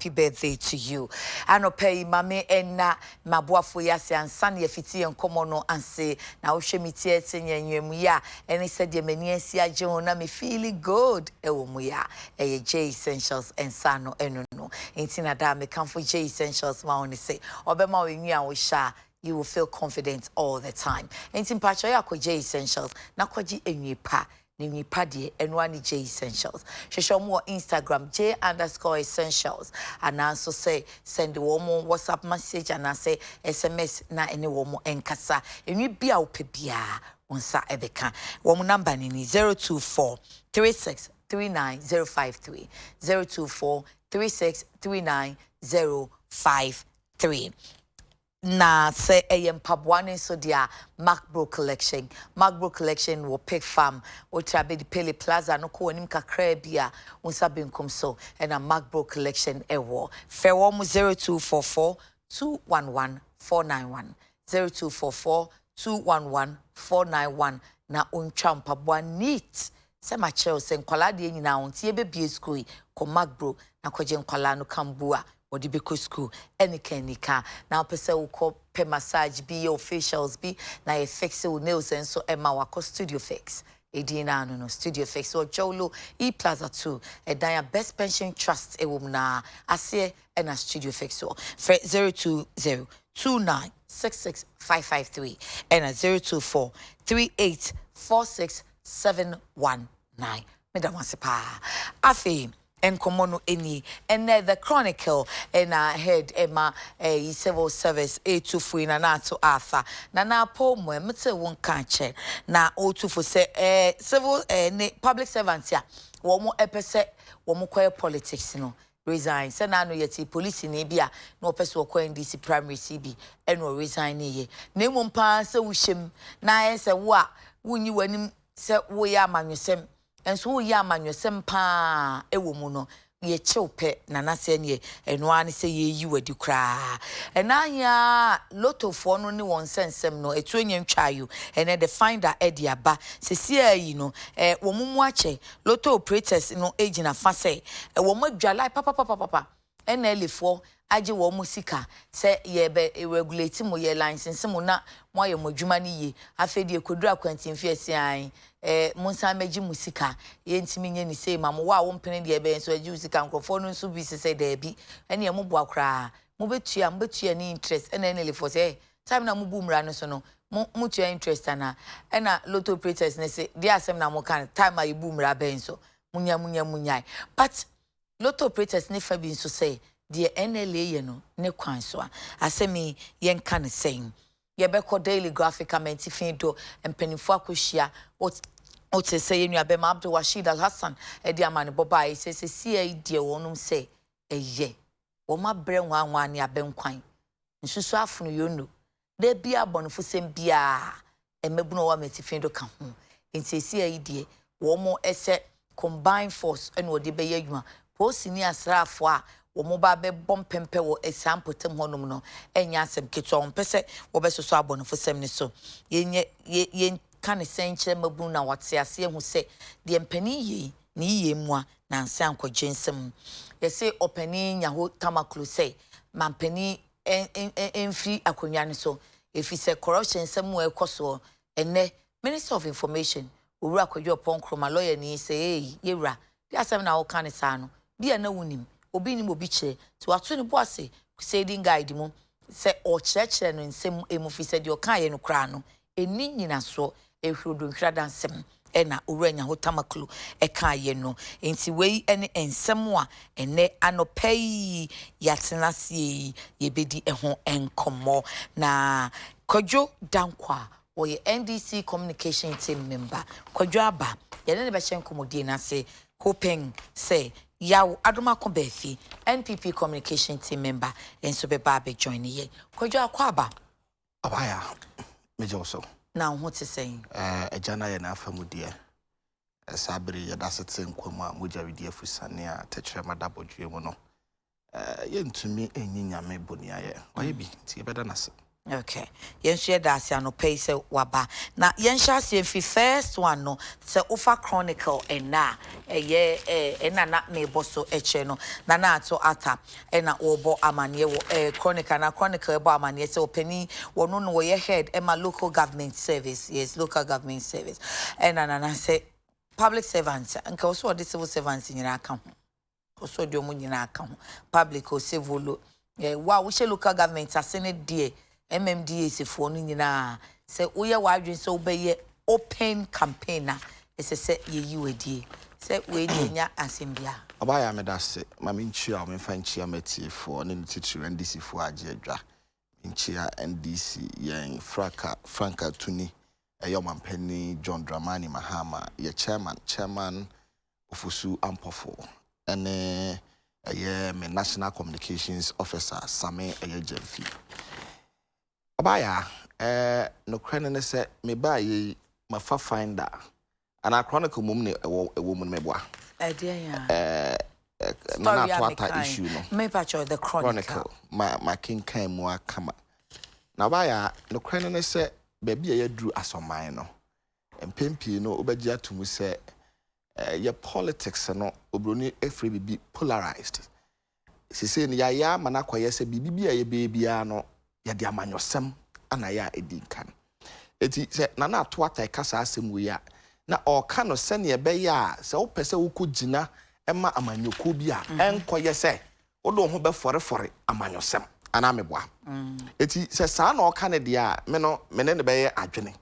happy birthday to you. Anope mame enna maboafo yase ansane yefiti enkomo no anse na wo hwe mitie tenyenwem ya ene said ye mani asi age ho na me feeling good ewo mu ya eye J Essentials ensano eno no enti na da me come for J Essentials ma oni say obema we nwa wo sha you will feel confident all the time. Enti mpacho ya ko J Essentials na kwaji enwipa Nini Paddy and one J Essentials. She show more Instagram J_Essentials and also say send the woman WhatsApp message and I say SMS na any woman enkasa. And we be out pebia on sa ebeka. Woman number nini 024 36 39 053 024 36 39 053. Na say mpaboane so dia MacBro collection will pick farm ultra be the Pele Plaza no ko onim kakra bia unsa benkum so and a MacBro collection ewo fair 0244 211 491 0244 211 491 na untwa mpaboa neat se ma chel se nkwala de nyina ontie be bie school ko MacBro na kwaje nkwala no kambua odi beko school any kenika na pese wo ko pe massage be your facials be na e fix your nails and so ema wako studio fix edina no studio fix or jolo e plaza 2 edaya best pension trust e wom na ase and a studio fix so 020 2966553 and a 024 3846719 Madam Wasipa afi enkomono eni and the chronicle and head Emma a civil service A24 na nato Arthur na po mo mete won kanche na O24 say civil public servants ya wo mo epese wo mo koy politics no resign say na no yeti police ni bia na opese wo koy NDC primary CB and wo resign ye na mo mpa se wo hyem na ese wo a wunyi wanim se wo ya manwesem enso wo ya manwesem pa ewo mu no ye chewpe na nase ne eno ani se ye yi wadi kra enanya lotofo no ne won sensem no etu enya ntwayo ene the finder ediaba sesi ayi no wo mumu ache loto operators no agina fa se wo madwalai papa ena elefo age wo musika se ye be regulate mo ye license mo na mo ye modwuma ni ye afedi ekodura kwantimfi asian monsa meji musika ye ntimi nye ni sei mamo wa wo mpene de ebe so agi musika nkrofo no nso bi se de bi ene ye mo boa kra mo betua ni interest ene elefo se time na mo bu mra no so no mo tua interest ana ena lotto operators ne se dia asem na mo kan time ayi bu mra ben so munya but lotto operators ne fa bi nso say the NLA ye no ne kwan so asemi yen kan sen ye be ko daily graphic comment fin do empanifo akohia o te say enu abema Abdul Rashid Al Hassan e di amane boba e se sie die wonum se eye wo ma bre nwa ne abenkwan nsusu afunu yono de bia bonfo sem bia emebuno wa metifin do kan ho enti sie die wo mo ese combined force eno de be yadwuma posi ni asrafo a wo mo ba be bompempe wo example tem honum no enya asem keto on pese wo be soso abonfo sem ni so ye kan senche mabu na wate ase hu se de mpani yi ni yemua na nsan kwagensem ye se opani nya ho tamaklu se mampani enfri akonwa ne so efi se corruption sem wo ekoso ene Minister of Information owura kwadwo ponkroma lawyer ni se yewura bi asem na wo kan sa no bi na wunim obi ni obi kire ti wato ne bo ase crusading guide mu se o church no nsem emufi se de o kan ye no kra no eni nyina so ehrodo nkra dansem ena owuranya hotamaklu eka ye no enti wei ene ensem a ene anopai yatenasie ye bedi eho enkomo na Kojo Dankwa or your NDC communication team member Kojo aba ye ne be hye nkomodi na se hoping say yaw adoma kombefi NPP communication team member enso be ba be join ye Kojo akwaba abaya mejo so na ho te saying ejana ye na afamudie sabri ya dasete nkoma mujawidi afusane a techre madabodwe mu no ye ntumi enyinyame bonia ye oye bi ti beda nase Okay. Yen share that say no pay say waba. Na yen share say fi first one no say Ufa Chronicle na na me boso eche no na ato ata na obo amane wo Chronicle na Chronicle ebo amane say opani wono no ye head ma local government service. Yes, local government service. Na say public servants nka also the civil servants nyina aka ho. Also the omo nyina aka ho. Public or civil wa we local government asene die MMDA se for no nyina se wo ye wadwen se wo be open campaigner se ye yiwedie se we dey nya asembia abaya medase mama nchia o memfa nchia matie for ne titiri NDC for age adwa nchia NDC yen franka tuni eyo mampani John Dramani Mahama ye chairman ofusu ampofo ene me national communications officer Same Jemfi abaya no krene ne se me ba ye mafa finder ana Chronicle mum ne ewo mun meboa na twata issue no me patcho the Chronicle ma kinkan mu akama na baya no krene ne se ba bia ya duru asoman no empempi no obagia atumu se ye politics no obroni efre bibi polarized sise ni ya mana kwaye se bibi bia ye bebia no ya de amanyosem ana ya edinkan eti se na ato atai kasa asem we ya na oka no se ne be ya se wo pese wo kugina ema amanyoko bi a enkoye se wo do ho be fore amanyosem ana meboa eti se sa na oka ne de a me ne be ye adwene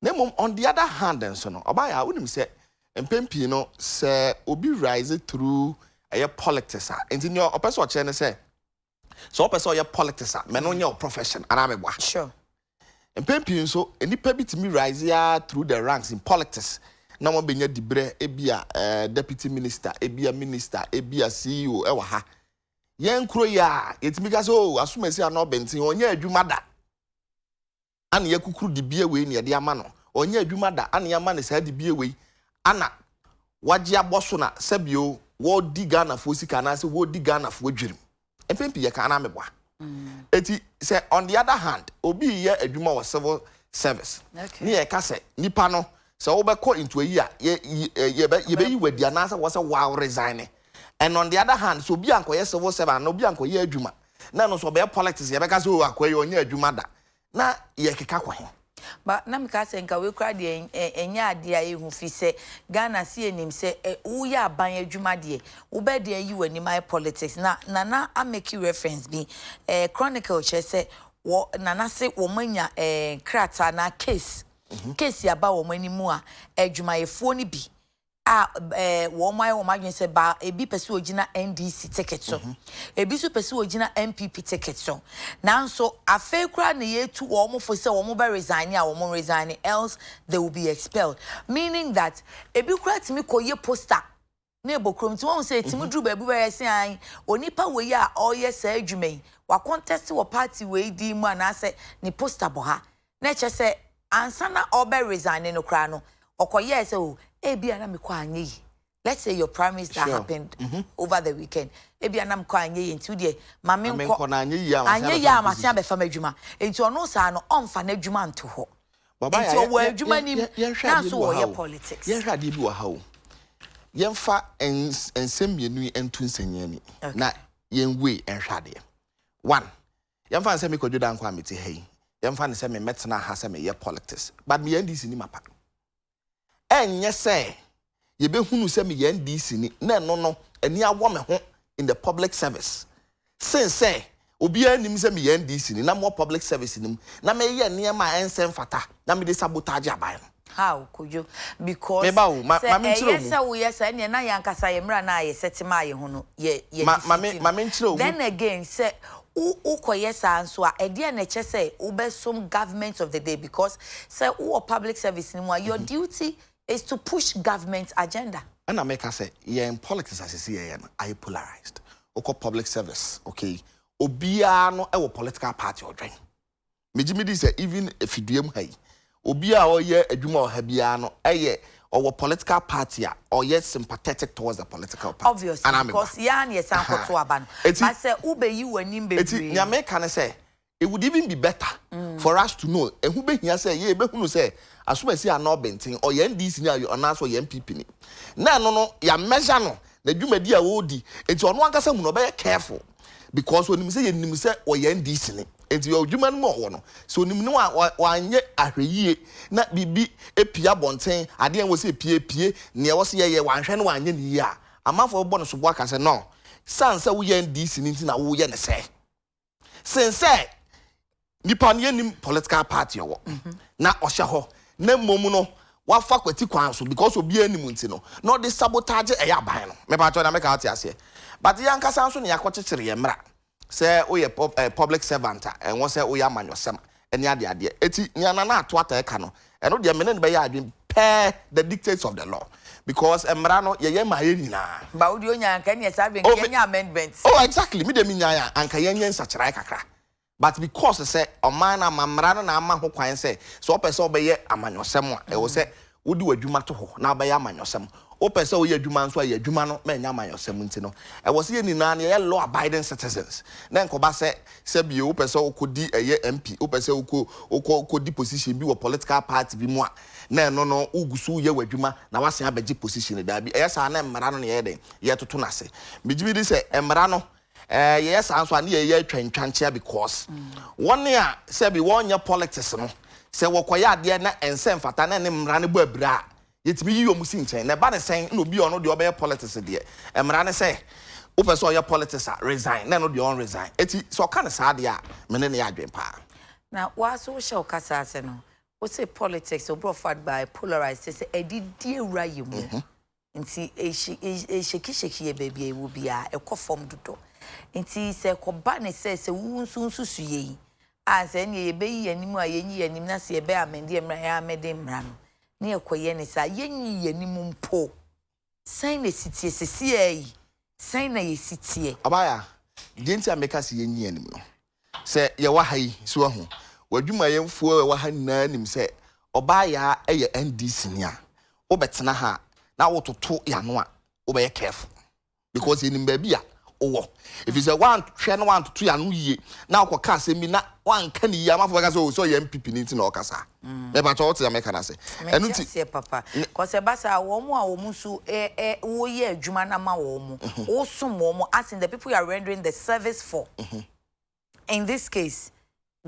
na mom on the other hand enso no oba ya wonim se empempi no se obi rise through a politics enti ni opeso che ne se so opeso ye politics me no nye profession ana meboa sure empempi nso enipa bitimi rise ya through the ranks in politics na mo benya dibre ebia deputy minister ebia minister ebia CEO ewa ha yen kro ya yetimi ka so asumasi ana obenti onye adwuma da ana yakukuru dibie we ne de ama no onye adwuma da ana ya ma ne sa dibie we ana waje aboso na sabio wo diga na fo sika na se wo diga na fo dwirim empempi ye ka na meboa eti say on the other hand obi ye adwuma wa civil service ni ye ka se nipa no se wo be call into a year ye be yi wadia na se wo se wow resign and on the other hand so obi ankoye civil servant no obi ankoye adwuma na no so be politics ye be ka se o akoye onye adwuma da na ye keka kwa he ba na mika se nka we kra de enya ade a ehu fi se Ghana si enim se wo ya aban adwuma de wo be de yi wani my politics na I make you reference bi Chronicle che se wo nana se wo manya krata na case ya ba wo mani mu a adwumayefo ni bi wo madwen se ba ebi pese ogina NDC ticket so ebi so pese ogina MPP ticket so nanso afa kura na yetu wo mo fo se wo mo be resign a wo mo resign else they will be expelled, meaning that ebi kura timi koye poster na ebokrom ti won say timi dru ba ebi be say an onipa we ya oye sa adwumen wa contest wo party we di mu ana se ni poster bo ha na che se ansa na obe resign no kura no okoye se o ebia na mekwa anye. Let's say your premise that happened over the weekend. Ebia na mekwa anye nti de mame nko na anye ya amasia be fam adwuma. Enti ono sa no omfa na adwuma nto ho. Baba ya wo adwuma nim na so wo ye politics. Ye hwade bi wo ha o. Ye mfa ensem mienu entu nsanyani na ye nwe enhwade. 1. Ye mfa nsem ikodwoda nkwa meti hei. Ye mfa nsem me metena ha se me ye politics. But me NDC ni mapa. Enye say ye be hunu se me ye NDC ni na no ani awo me ho in the public service since say obi anim se me ye NDC ni na mo public service ni na me ye niema ensem fata na me de sabotage aban. How could you? Because me ba o ma me nchiro mu yes say na yankasa ye mra na ye setima ye ho no ye ma me nchiro mu then again say ukoye sa nso a ede na che say ubesom government of the day because say who public service ni your duty is to push government agenda. And I make her say, yeah, in politics as you see, I polarized. Oko public service, okay. Obia no ewo political party or drain. Mijimi say even if you do hey, obia or ye adwuma or habiano, or political party or yet sympathetic towards the political party. Obviously, because yan yes anko to aban. But say ube you and nimbe. Eti nyame can say it would even be better for us to know. And who be here say, yeah, be who say, as soon as you are not benting or your NDC near your announced or your MPP. No, ya measure no. The Jumedi are woody. It's on one case, no, be careful. Because when you say, or your NDC, it's your human more. So, you know, one yet a ye, not be a Pia Bontain, I didn't say PA, near was ye one shan one year. A month for bonus of work as a no. Sans a we NDC in a woo yen say. Since say, Nippon yen political party or na Oshaho, ne momuno, what fuck with Tiquanso because of be any muntino, not the sabotage a yabano. Maybe I told them out here. But the young Cassanson Yakochiri Mra say, we a public servant and was say, we are man yourself, and yada idea. Eti Niana to what I cano, and all the men by yarding pair the dictates of the law. Because Emrano, ye my na. Baudio can yes, having Kenya amendments. Oh, exactly. Me de minya and Kayen such rakaka. But because I say, O man, I'm Mamrano, and I'm who can say, so person obey a man or someone. I will say, would do a Jumato, now by a man or some. Open so ye Juman, so ye Jumano, man, yaman or Semintino. I was here in Nania law abiding citizens. Then Kobase, Sebi, open so could be a year MP, open so could deposition be a political party be more. No, Ugusu, ye were Juma, now I say a beji position. There be yes, I am Marano Yede, yet to Tunase. Bijibidi say, Emrano. Yes, I'm so near ye train chantia because 1 year, Sebi, 1 year politics, no. Say, what quiet Diana and send Fatana and Ranibu bra. Yet be you musin chain. The bad saying, no be on the obey politics, dear. And Marana say, Open so your politics resign, none of your own resign. It's so kind of sad, yeah, Menenia dream pa. Now, what's so show Casasano? What's a politics or brought by polarized? Say, I did dear Rayu. And see, a shaky baby will be a conform to do. And see, say, Kobani says, a wound soon to see. As any baby and more ye and Nasi a bear, and dear Maya made him run. Near Quayenis, a yenny and mum po. Sign a city, CA. Sign a city. Abaya, didn't I make us yenny anymore? Say, Yawahi, Swahu. Where you may fool Wahan him say, Obaya a NDC near. Obetsanaha, now to talk Yanwa, obey careful. Because in Babia. Oh, if it's a 1 to 2 and now can't say me not 1 can Yamafa so your MPP needs no casa. Never told the American say. And you say, Papa, because a bassa woman musu ye Jumana womo, or some woman asking the people you are rendering the service for. In this case,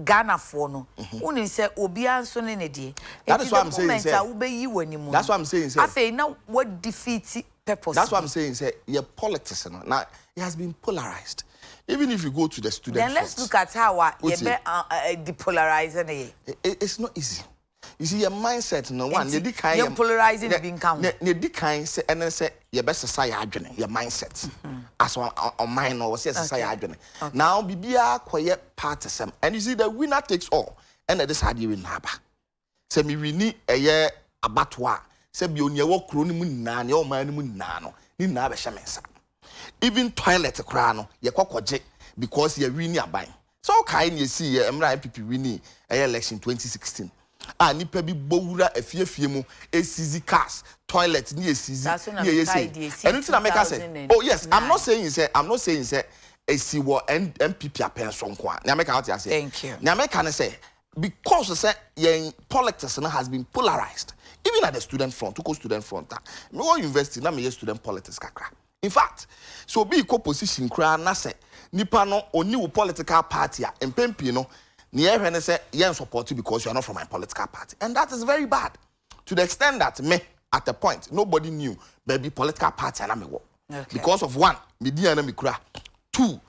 Ghana for no. Only say Obian Sonenedi. That is what I'm saying. That's what I'm saying. I say now what defeats purpose. That's what I'm saying. Say your politics now it has been polarized. Even if you go to the student, then let's look at how you depolarizing it. It's not easy. You see, your mindset, no one, you're polarizing the income. You kind say, and then say, your best society, your mindset. As on mine, or say, society. Now, be a quiet partisan. And you see, the winner takes all. And that is how you win. Say, me, need a year abattoir. Say, be on your walk, crony, nan, your man, nano, in Naba Shamensa. Even toilet crano, your cockwaje, because you're really a buying. So, kind you see, MPP winning a election 2016. Ah, nipa bi bowura afie mu ACZ cars toilet near ACZ anything I make us say oh yes I'm not saying say AC wo MPP apenso nko a na make out say thank you na make can say because say your politics has been polarized even at the student front to go student front me go university na me student politics kakra in fact so be equal position kra na say nipa no oni wo political party a empempi no near say you support you because you are not from my political party. And that is very bad. To the extent that me, at a point, nobody knew baby political party and I'm a because of 1, media and mikra. 2,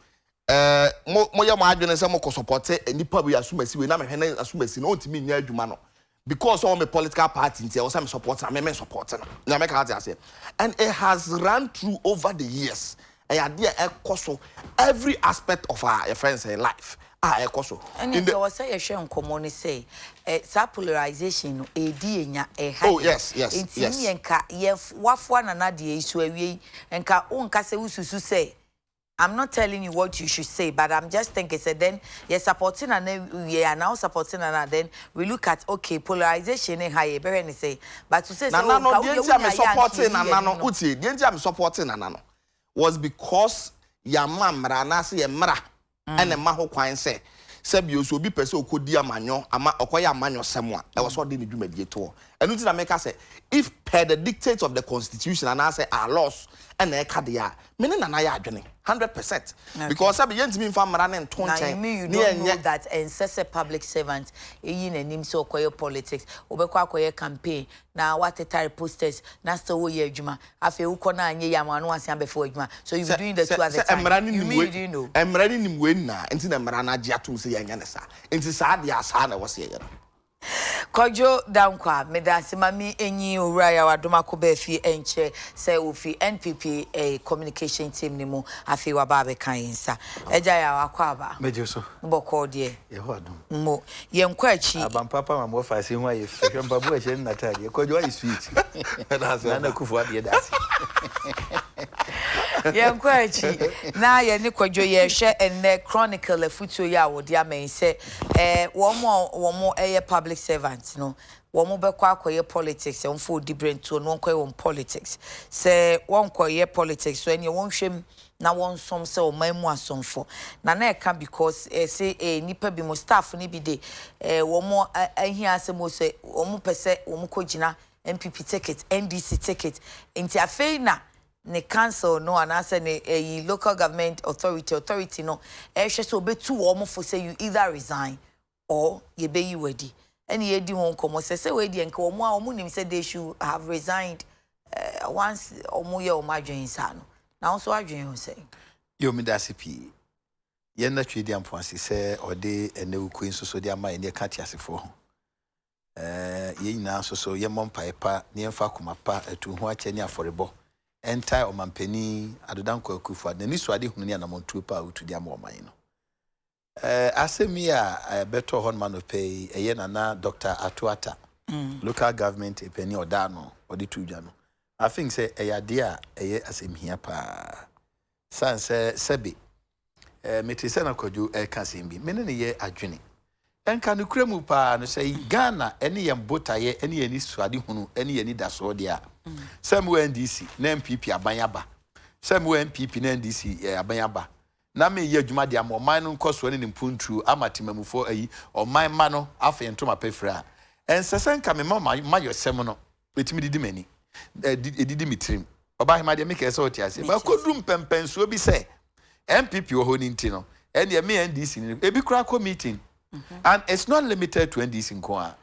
moya margin some support and the public assume we na me assume no to me near Jumano. Because all my political party I was supporting, I'm supporting. And it has run through over the years. And every aspect of our friends' life. And in the was say a share common say polarization oh yes say I'm not telling you what you should say, but I'm just thinking say then you're supporting and we are now supporting and then we look at okay polarization in high and say but to say supporting and was because your mom ran as a mra and a maho quine say sebi oso obi pese okodi amanyo ama okoya amanyo semwa e was de ne dwumadie to enu ti na make say if per the dictates of the constitution and I say our laws and e ka de a me ne na ya adwene 100% because sebi yentimi mfa mara ne nton chen you don't know that a public servant eyi nanim so okoye politics obekwa akoye campaign na watetare posters na still wo ye adwuma afi uko na anye ya manu ase before adwuma so you be doing the two at the time you mean you know emrani nim we na enti na mara na agi atum se yenya ne sa enti sa de asa na wo se ye Kojo dankwa medase mami enyi owura ya wadoma ko ba fi enche se ofi NPP communication team ni mu afi wa ba be kan yinsa eja ya wakwa aba meje so mboko de ye ho adom mo ye nkwa achi abampapa ma mo fa se ho aye fe mbabu ehye na tade kojo aye sweet na kufu ade dase ye nkwa achi na ye ni kojo ye hwe enne chronicle afutuo ya wodi amen se womo public servants no womo be kwa akoye politics on for different to no kwa won politics se won koye politics so ene won hwem na won som se o man mu asomfo na e ka because say nipa bi mo staff ni bi de womo ahia asemo se womo pese womo kogina MPP ticket NDC ticket enti afei na ne council no anase ne local government authority no hwe so betu womo for say you either resign or ye be you ready any ye di won komo say we di enka omo a omo nim say they should have resigned once omo ye o madwen sa no na so adwen ho say yo mi da CP ye na twedi ampoase say ode enewu kuin so di ama ye ka tiasefo ho ye nyina so ye mompaipa ne mfa komapa atu ho ache ne aforebo entai o mampani adodanko akufu adani so ade hunu ne anamontu pa utu di ama o man no asemi a beto hon manopay eye na Dr. Atuata local government epeni oda no odi tudwa no I think say eyade a eye asemhia pa san say sebe metise na koju kasembi mene ne ye adwene enka no kremu pa no say Ghana ene ye mbotaye ene ye ni suade hunu ene ye ni daso de a sem NDC na MPP abanyaba sem MPP na NDC abanyaba na me ye adwuma de amoman no nkoso ne mpuntru amatemamufo ayi oman ma no afa entoma pefra ensesen ka me ma yosem no betimi didi mani edidi mitrim oba hema de me kese otiase ba kodum pempenso bi se MPP wo ho ni nti no ene me NDC ni ebi kura ko meeting and it's not limited to NDC nko a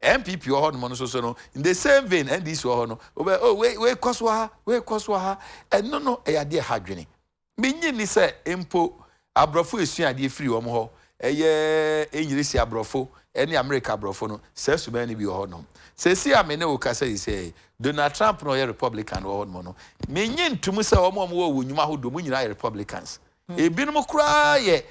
MPP wo ho no so no in the same vein NDC wo ho no we koso ha no eyade hadwene menyi ni se empo abrofo esuade free wo mo ho enyirisi abrofo ene America abrofo no se suba ni bi wo ho no se si amene wo kasa yi se Donald Trump no ye Republican wo ho no menyi ntum se wo mo wo nyuma ho do mu nyina Republicans ebinum kura ye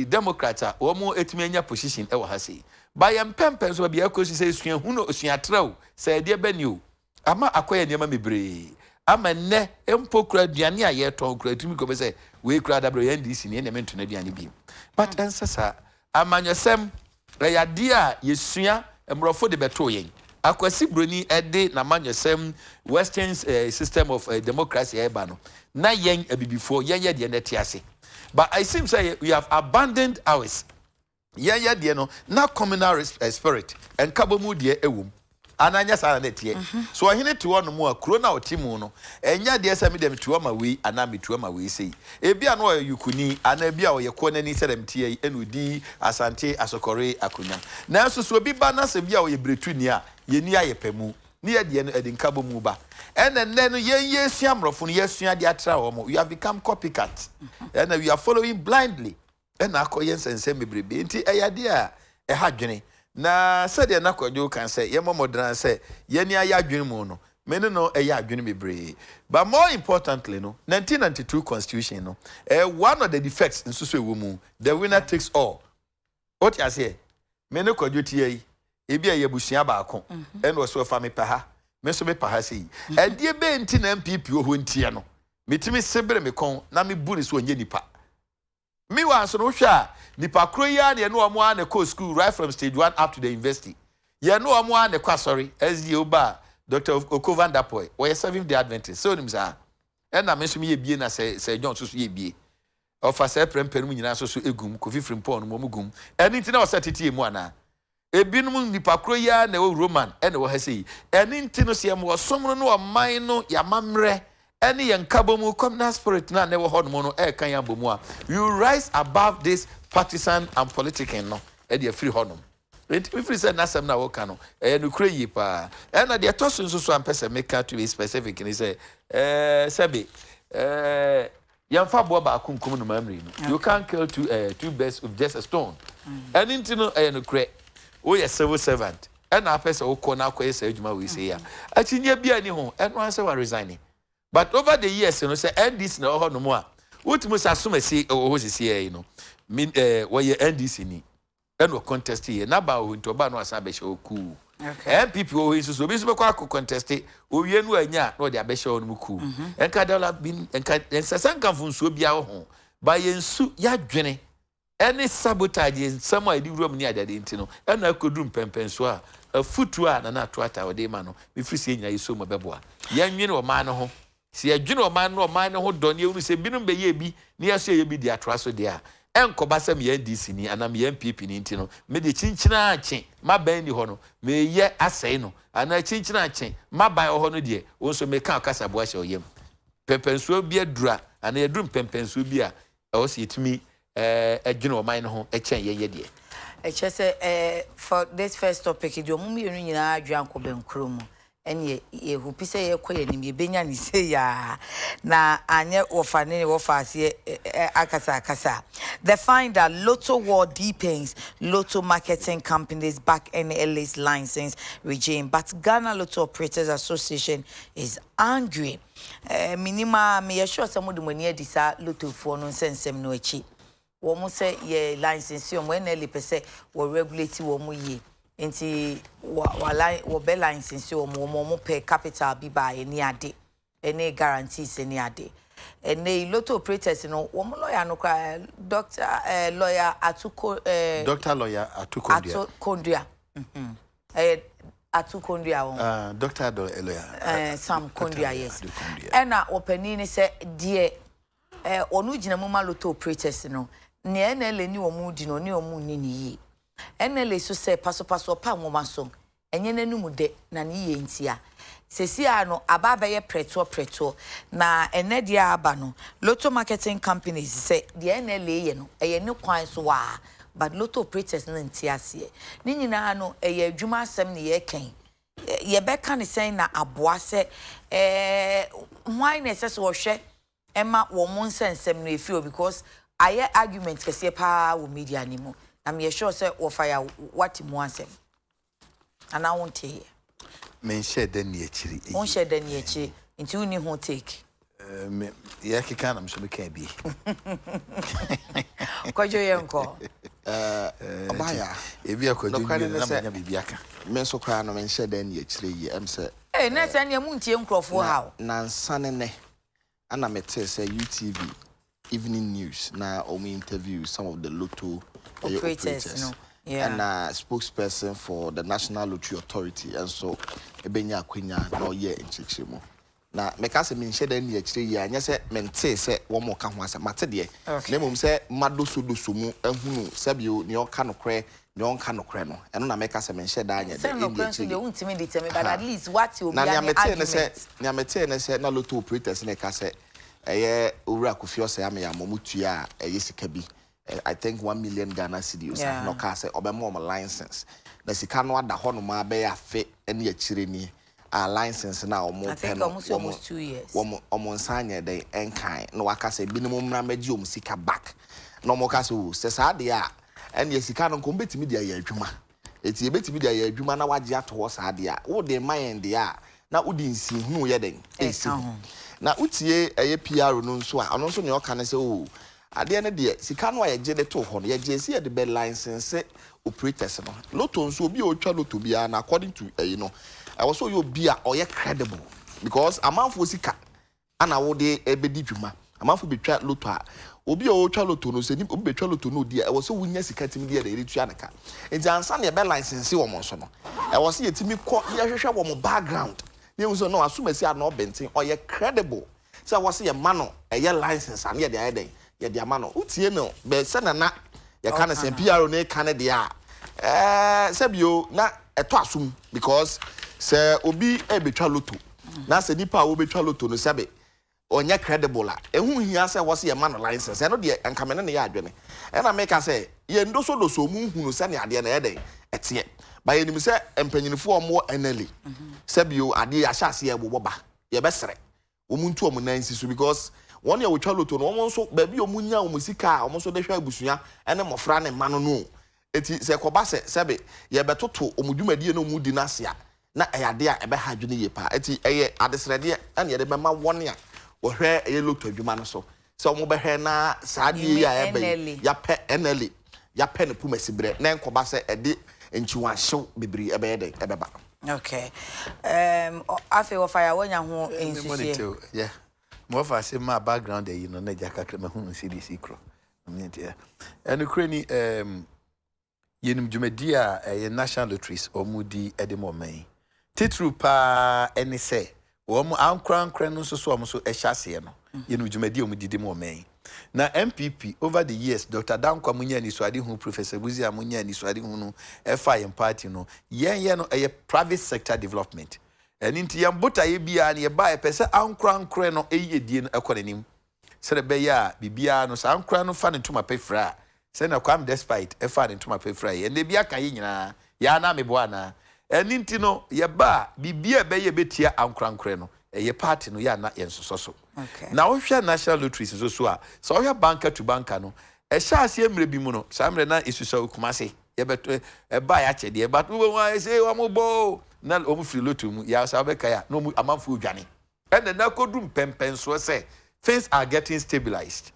Democrat wo mo etimi anya position e wo ha sei ba ye mpempen so bia akosi se esua hu no osua traw se de bani o ama akoye niam mebre ama ne empokura duane a ye ton kura tumi ko be say we kura da bro NDC ne ne mentuna duane bi but ensasa amanyosem yade a yesua emrofo de beto yen akwasi broni ede na amanyosem western system of democracy eba no na yen abibifo yen ye de ne tiase but I seem say we have abandoned ours yen de no na communal spirit and kabomu de ewum ananya sa na tie so ohene te wono mu a kro na otimu no enya de esa me dem tuwa ma wi ana me tuwa ma wi sei ebia no yukuni ana bia o yekọ nani sedem tie enudi asante asokore akunya na so obi ba na se bia o yebretu ni a yeni ayepemu ni ye de no edinka bomu ba enenne no ye suamrofo no ye sua de atra wo mo you have become copycat and we are following blindly and akoye nsense mebrebe nti eyade a hadwene na said na kwadwo kan say ye momodran say ye ni ayadwene mu no mene no ayadwene mebre but more importantly no 1992 constitution no one of the defects in so mu the winner takes all what you say mene kwadwo tie ebi aye busua baako and so fa me pa ha me so me pa ha sei e die be nti na MPP ho ntie no metimi sebre me kon na me bu ni so onye nipa me wan so no hwa nipa kro ya ne no omo an ko school right from stage 1 up to the university ye no omo an kwa sorry SDA oba Dr. Okovan Dapoy we serving the Adventist so nim sa e na me so me ye bie na say John so ye bie Ofa se prempe mu nyina so egum kofi frimpon mo gum eni nti na osatiti mu ana ebinum nipa kro ya na wo Roman ene wo hase eni nti no se mo som no no man no ya mamre eni ye nkabomu communal spirit na wo ho no e kan ya bomu a you rise above this partisan and political no e de free ho no enti me free say na sem na wo kan no e no kro yi pa e na de toso nso so ampese make to be specific ni say sabi Yamfa boa ba akunkum no mamri no. You can't kill two birds with just a stone. And into no no cre. O ye civil servant. And na person o ko na akoye say adwuma we say ya. Achinya bia ni ho, and one say we resigning. But over the years, you know, say NDC na ho no mo a. Wotimu sa soma say o ho sisi you know. Mean we ye NDC ni. And we contest here. Na ba o into ba no asa be show cool. Okay. MPP o hisu so bi so be kwa contest o wie no anya no de abehye o no ku enka develop bin enka ensasanka funso bia ho ba yensu ya dwene any sabotage some I di room ni adade ntino ena akodu mpempenso a afutu a na to ata o de ma no me frisi enya yeso mo beboa ya nwene o ma no ho si adwene o ma no ho do ne ewuru se binum be ye bi ne yaso ye bi di atra so de a enkoba sam ye NDC ni anam ye MPP ni ntino me de chinchina ache maban ni ho no me ye asai no ana chinchina ache maban ho no de wonso me kan kasabo ahye oyem pempensuo bi adura ana eduru pempensuo bi a o se yetimi adwene o man no ho echen ye de for this first topic the omumi enu nyina adwan ko benkromu ene ye hupi se ye koye nim ye benya ni se ya na anye wofane ne wofase akasa they find that Lotto war deepens Lotto marketing companies back NLA's license regime, but Ghana Lotto Operators Association is angry. Minima me sure some of the money disa Lotto for no sense no echi wo mo say ye license yo mo NLA pese wo regulate wo mo ye enti wo be license yo mo pay capital bi ba any ade any guarantees any ade ene Lotto Operators no wo mo lawyer no kwa doctor lawyer Dr. Lawyer Atukondua Atukondua won Dr. Lawyer Sam Kondua yes ena opani ni se die onu gina mu ma Lotto Operators no ne NLA ni wo mu di no ne wo mu ni yi NLA so se paso pa nwoma so enye nanum de na ne ye ntia sesi ano ababa ye preto na enedia aba no Lotto marketing companies say the NLA ye no eye ne kwan so wa but Lotto Operators no ntia ase ni nyina no eye adwuma asem ne ye ken ye beka ne sen na aboa se why ne se so hwe ema wo mo nsensem no efio because aye argument kese pa wo media ni mu na me sure say wo fire what mu asem ana wonte here men share den ni akiri on share den ni akiri nti uni ho take me ya kika na mso me kan bi kwajo yenko obaya ebi akwajo ni na manya bibi aka men so kwa no men share den ni akiri yi em se na se ne mu ntie nkrofo ha na nsane ne ana mete say UTV evening news na interview some of the Lotto operators no. Yeah. And spokesperson for the National Lottery Authority, and so ebenya akwenya no ye nchichimo na meka se min shede ni akire ya nya se mente se wo mo ka ho asa mate de na mum se madoso doso mu ehunu sabio ne oka no kre ne onka no kre no eno na meka se min shede anya de ndi akire de untimi de teme but at least what you be na mete ne se na Lotto Operators ne ka se eye owura kofio se ame ya momutua eye sika bi I think 1 million Ghana cedis no ka say obemo license na sika no ada ho no ma be ya fe ene ya chire ni a license na omo pe no almost 2 years omo nsanya den enkan no waka say binum mra magi om sika back no mo ka say o se sa de a ene ya sika no ko betimi dia ya adwuma eti e betimi dia ya adwuma na waje ato sa de a wo de mind de a na udi nsi hunu ye den esi na utie eye PR no nso a ono nso ne oka na say o ade ne de sika no aye de to ho no ye jesi ye de be license operators no Lotto nso obi o twa Lotto bia na according to no I was so you be a oye credible because amanfo sika ana wo de ebedi dwuma amanfo betwa Lotto a obi o twa Lotto no se ni obi betwa Lotto no de I was so wunya sika timi de de retua naka enti ansa na ye be license wo mo so no I was ye timi ko ye hwehwe wo mo background ne unso no asumasi ana obenten oye credible so I was ye mano eye license ane ye de aye den ye de ama no utie no be se na ye kan se PRO na kan de a se bio na eto asum because se obi e betwa loto na se nipa wo betwa loto no se be onye credible a ehu hia se wo se ye ma no license no de enkamene ne ya adwene e na make say ye ndoso doso mu hunu se ne ade na ye de etie ba ye nim se empanyinfo omo enali se bio ade ya hyase ye boboba ye besere omuntu omo nansi so because one ya wotwa loto no omo so ba bi omunya omusika omo so de hwa abusua ene mofra ne ma no eti se koba se sebe ye betoto omudwumadie no mudi nasia na eyade a ebe ha dwene ye pa eti eye adesrede ene ye de bema won a wo hwe eye loto adwuma no so se omo be hwe na saade ya ebe ya pe enele ya pe ne pumasibre na nkoba se ede enchiwa hyew bibiri ebe de ebeba. Okay. Afi wo fire wonya ho ensusie. Yeah. Mo fa se my background there you know na jaka krema hu CDC kro. Mmentia. Enu kreni yenum dwumadi a national lotteries omudi edemo man. Titru pa eni se wo mo ankran no so mo so ehyase no. Yenum dwumadi omudi demo man. Na MPP over the years Dr. Dankwa munya ni swadi hu Professor Buzia munya ni swadi hu no FIM party no yen no private sector development eni nti yam bota ye bia na ye ba pese ankran no eyedie no ekonenim sere be ya bibia no sa ankran no fa ne tuma pefra se na kwam despite fa ne tuma pefra ye ne bia kan ye nyina ya na mebo ana eni nti no ye ba bibia be ye betia ankran no ye party no ya na yensoso. Okay. Now we share national lotteries so we have banker to banker no sha ase emre bi mu no sa emre na isusa okumase ye beto ba ya chede but we wan say we mo bo na o mu free lotto mu ya sa be kaya no mu amanfo odwane and na kodum pempen so say things are getting stabilized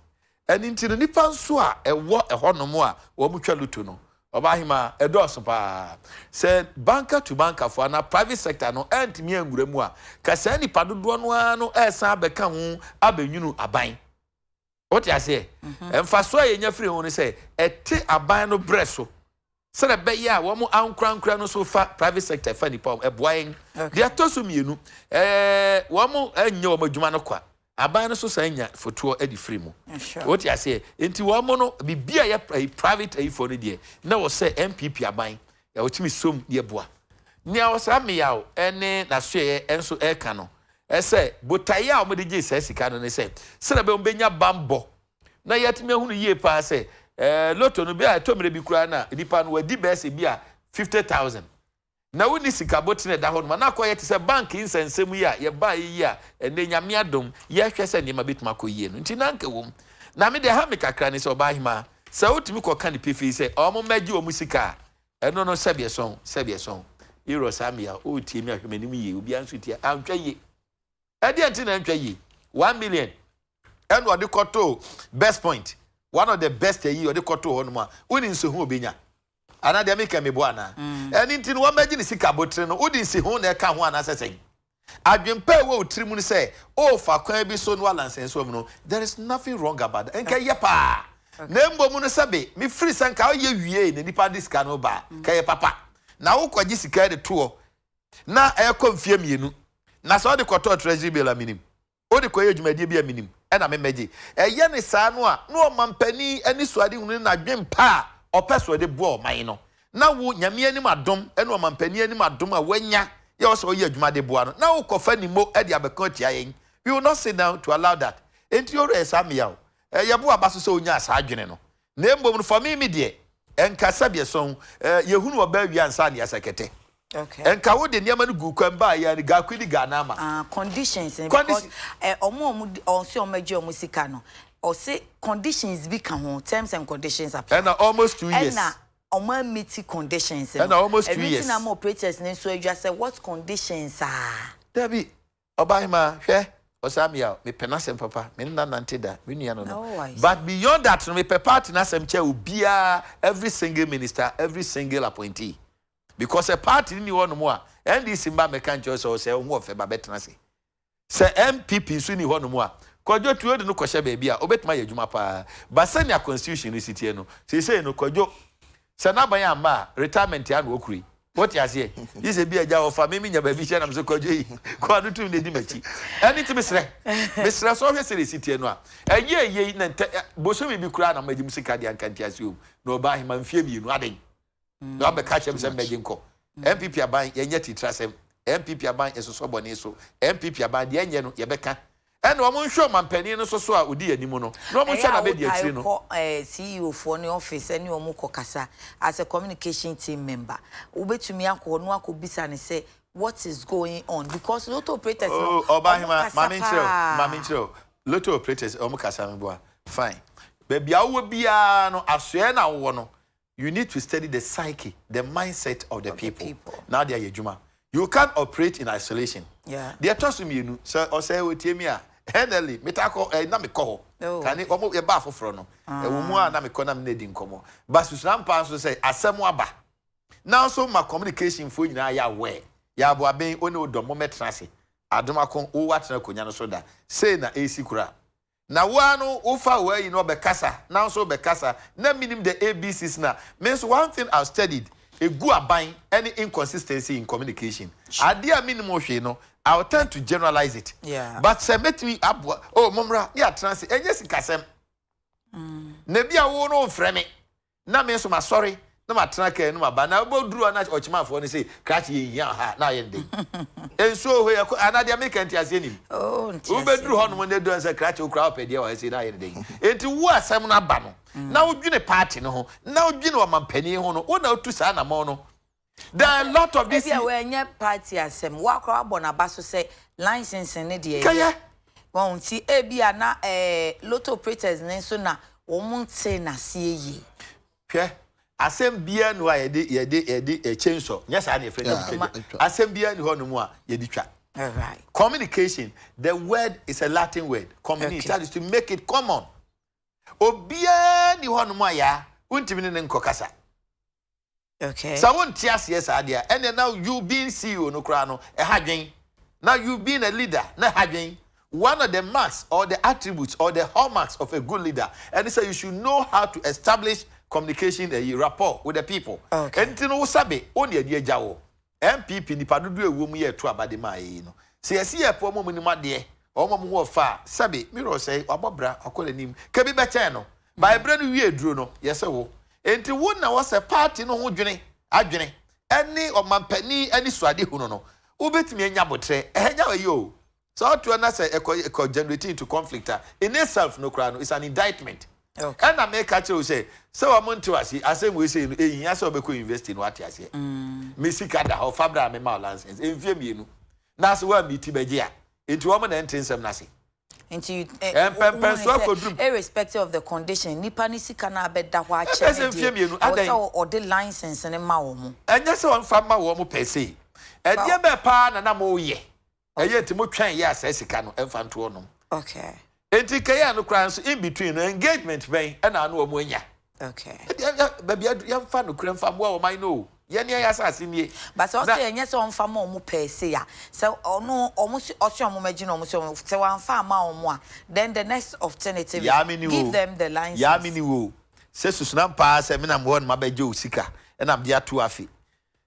and into the nipa so a ewo ehonom a wo mu twa lotto no obahima edoso pa say banker to banker for na private sector no antimi angura mu a ka sa nipa dodo no ano esan abeka hu abenwunu aban what you say emfa so ye nya free hu ne say ete aban no breso sere be ya wo mu ankran no so fa private sector fa nipa eboyen dia toso mienu wo mu anya wo madwuma no kwa aban no so sanya foto edi free mu what you say enti wo mo no bibia ya private for no die na wo say MPP aban ya wo timi som ye boa nia wo sa me yawo ene na so ye enso e ka no e say botaya o mo de je sika no ne say sere be mbenya bambo na yatimi hunu ye pa say lotto no bi a tomre bi kura na nipa no wadi bese bi a 50,000 na woni sika botine da hono na akoye te se bank insensem yi a ye ba yi a ene nyame adom ye hwe se nema betuma koyie no nti nanka wom na me de ha me kakra ne se oba hima se wotimi ko ka ne pefi se o mo magi o musika eno no sebieson euro samia o tie mi ahwemanim ye obi anso tie antwa ye ade anti na antwa ye 1 million eno ode koto best point one of the best yi ode koto hono ma woni nso hu obenya ana de make me bo ana eni nti no wa magi ni sika botre no odi nsi hu na e ka ho ana sesen adwempa wo otirimu ni say o fa kwan bi so no alansense wo no there is nothing wrong about that enka ye pa na mbom no sabe me free sanka o ye wie na nipa diska no ba ka ye papa na wo kwaji sika de to na e konfie mienu na so de koto treasury bill aminim o de koye dwumadie bi aminim e na me meji e ye ne saa no a no mampani ani suade hu na adwempa opeso de bo man no na wo nyame anim adom ene o mampani anim adom a wanya ye wo so ye adwuma de bo no na wo kofa ni mo e de abeka tia yen we will not sit down to allow that enti ore esamia wo ye bo abaso so onya asa adwene no na mbom no for me de enkasa bie son ye hunu oba wi ansa ne yasekete okay enka wo de niam no gu kwan ba ya ni ga kwidi ga na ama conditions because omo onse omaji omusika no or say conditions be can home terms and conditions apply. And almost 2 years. And omo meet conditions. And almost 2 years. Everything am operators ne so you say what conditions are. Debbie, Obama, hwe osamia me penasem papa, me na nantida, me nua no. But beyond that, no me pepati na sem che obia every single minister, every single appointee. Because a party ni one mo a, NDC mba me kan cho so say ho ofe ba betena se. Se MPP so ni one mo a Kojo tuwe de no kwahye baabi a obetima ye adwuma pa ba se nya constitution ni sitie no se no kojo se na ban ya ma retirement ya no okuri What you say? This a be a job for me, nya baby share am so kwaje. Kwa no tum dey machi. Anything mesre. Mesre so hwe sere city no a. Ye na boso mi bi kura na magim sika de ankanti asio. No ba hima mfie mi no aden. No be ka chem sem megin ko. MPP aban ye nya titrasem. MPP aban esoso bone so. MPP aban de enye no ye beka. And woman show man penny no so a udi animu no. No woman show na be di akiri no. CEO for the office any omu kokasa as a communication team member. Ubetumi akọ no akobisa ne say what is going on because lotto operators no. Oh, Obahima, mami chiro. Lotto operators omu kasa me boa. Fine. Baby awo bia no asoe na wo no. You need to study the psyche, the mindset of the people. Now they are yejuma. You can't operate in isolation. Yeah. They are trusting me you so or say we tie me a Henley, metako na me ko. Kani omo ye ba foforo no. E wo mu a na me ko na me na di nkomo. But susuram pa so say asem aba. Now so my communication for nyina ya we. Ya bo aben oni odomo metrase. Adomakon wo watena konya no so da. Say na AC kura. Na wa no ufa we no be kasa. Now so be kasa. Na minim the ABCs na. Means one thing I've studied, a good abine any inconsistency in communication. Idea minimum hwe no. I will tend to generalize it. Yeah. But say make me oh momra ya transi enye sikasem. Na bia wo no frame. Na me so ma sorry. Na ma traka no ma ba na bo duru na ochima fo ni say crash ye ha na ye ndey. Enso ho ye anade make entiase nim. Oh, entiase. Wo be duru ho no mo ne do say crash o crowd pede o say na ye ndey. Enti wo asem na ba no. Na wo dwene party no ho. Na wo dwene o mampani ho no. Wo na otu sa na mo no. There are a lot of this. When your party asem, walk around Bonabaso say license in the Kaya. Won't see Ebia na lotto operators so na won't say na see ye. Pye. Asem bia no a ye chainsaw. Yes, I need friend. Asem bia no no mu a ye di twa. All right. Communication. The word is a Latin word. Communicate. That is to make it common. Obia ni ho no mu a ya. Untimi ne nkokasa. Okay. So I won't yes idea. And then now you being CEO no krano a now you being a leader na hadwen. One of the marks or the attributes or the hallmarks of a good leader. And so you should know how to establish communication a rapport with the people. Okay. And you know sabe only a jawo. MPP ni padudu ewo mu ye to abade ma yi no. Se yesi ye po mo ni ma de o mo wo fa sabe miro say obobra akolenim. Ke bi be che no. Ba ebre no wie duro no yese wo. Enti won na was a party no ho dwene adwene eni omampani eni suade hu no ubetimi enya botre ehnya we yo so to na say e generate into conflict in itself no kra no is an indictment. Okay. And I make catch you say so amuntu asi asem we say ehia so obeko invest in what ase me sika da ho fabra me ma license enfie mienu na so wa miti beje a enti wo mo na entinsem na se into you irrespective of the condition nipa ni sika na abeda ho a che or the license ne ma wo mu enya se won fa ma wo mu per se e de be pa na mo ye eye ti mo twan ye asa sika no emfa nto no. Okay. Enti kaya no kran so in between engagement ben e na no wo mu nya. Okay. Baby ya mfa no kran fa mo wo man no ye ne ya asa nie but so say enya se on fa ma omu per se ya so ono omu oso omu magi no omu se wan fa ma omu a then the next alternative give them the license ya mini wo se susuna pa se me na mo no mabeje osika e na bia to afi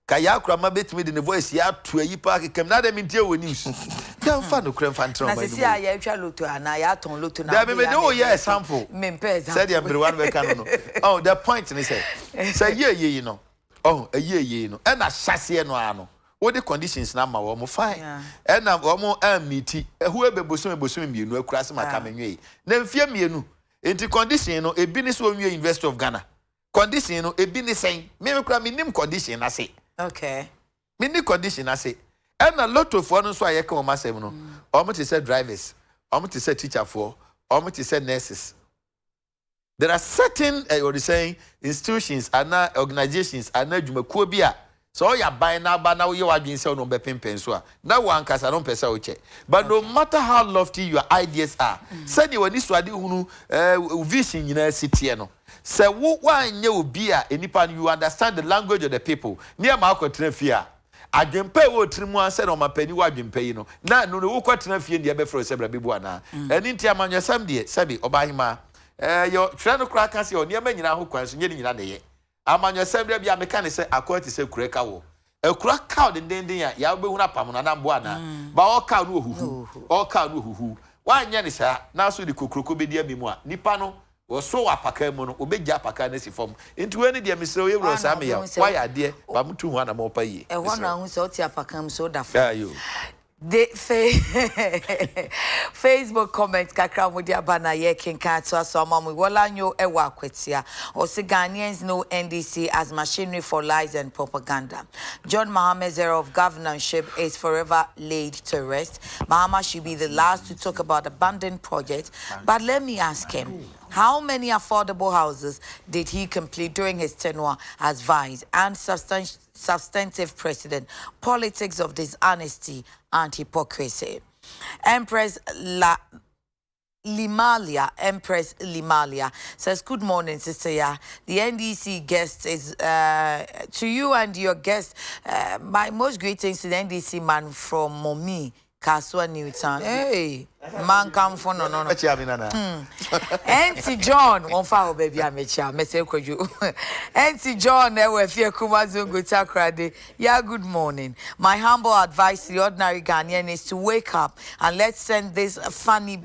ka ya kura ma betimi de ne voice ya to ayi pa kem na de mintie wo news ya mfa no kran fa ntro ma na se ya ya twa loto ana ya ton loto na da me no ye example me mpe example said ya be one we can no oh the point ni say ye no oh ye no and na hyase no ano what the conditions na ma wo mo fine and na wo mo amiti ehu ebebosom mienu akura se maka menwe na mfie mienu enti condition no ebi ni so onwe University of Ghana condition no ebi ni sen me kura minim condition na se. Okay. Mini condition na se and a lot of one so ayeka o masem no omo te say drivers omo te say teacher for omo te say nurses. There are certain what you saying institutions and organizations and adwumakuo bi a so ya ban na ba na wo ye wadwen se no be pempen so a na wo ankasa no pesa wo che but no matter how lofty your ideas are say ni wani suade hunu vision nyina sitie no say wo wanye obi a enipa you understand the language of the people near ma akotena fia adwempa wo trimu an say no mapani wadwempa yi no na no wo kwatena fie ne be fro se bra bebu ana eni ntia manwesam de sabi obahima yo twa no kra kan se o niam nyina ho kwan so nye nyina ne ye amanyo sem bia meka ne se akwati se kureka wo ekura cow den ya ya be hu na pam na mbo na ba all cow no huhu all cow no huhu wanya ni sa na so di kokroko be dia bimu a nipa no wo so apaka mu no obegya apaka na si fam enti we ne dia misre we wuro sa me ya why ade ba mutu hu na mo pa yi e ho na hu se o ti apaka mu so da fo ayo the Facebook comments kakra mo dia bana ye kenka to aso amamu wola nyo ewa akwetia o se Ghanaians know NDC as machinery for lies and propaganda. John Mahama's era of governorship is forever laid to rest. Mahama should be the last to talk about abandoned projects, but let me ask him, how many affordable houses did he complete during his tenure as vice and substantive president? Politics of dishonesty and hypocrisy. Empress Limalia says, good morning, sister. Yeah, the NDC guest is to you and your guest. My most greetings to the NDC man from Momi. Kaswa Newtown. Hey, man come for no. Auntie John, one file baby, I met you. Message you. Auntie John, there were fear Kumazungu Takrade. Yeah, good morning. My humble advice to the ordinary Ghanaian is to wake up and let's send this funny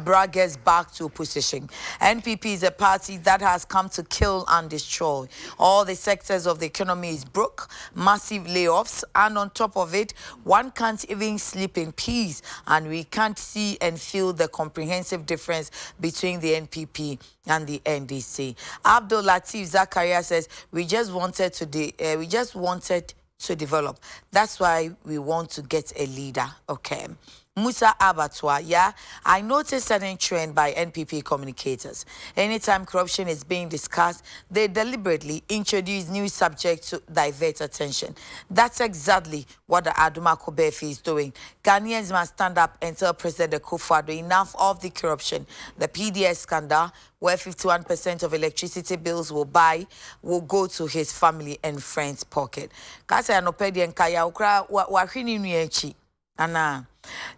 braggers back to opposition. NPP is a party that has come to kill and destroy. All the sectors of the economy is broke, massive layoffs, and on top of it, one can't even sleep in peace, and we can't see and feel the comprehensive difference between the NPP and the NDC. Abdul Latif Zakaria says, we just wanted to develop. That's why we want to get a leader. Okay. Musa Abatwa, yeah, I noticed a certain trend by NPP communicators. Anytime corruption is being discussed, they deliberately introduce new subjects to divert attention. That's exactly what the Aduma Kobefi is doing. Ghanaians must stand up and tell President Akufo-Addo enough of the corruption. The PDS scandal, where 51% of electricity bills will go to his family and friends' pocket. Kasa anopedi enkaya ukra wahini nuyechi. Anna.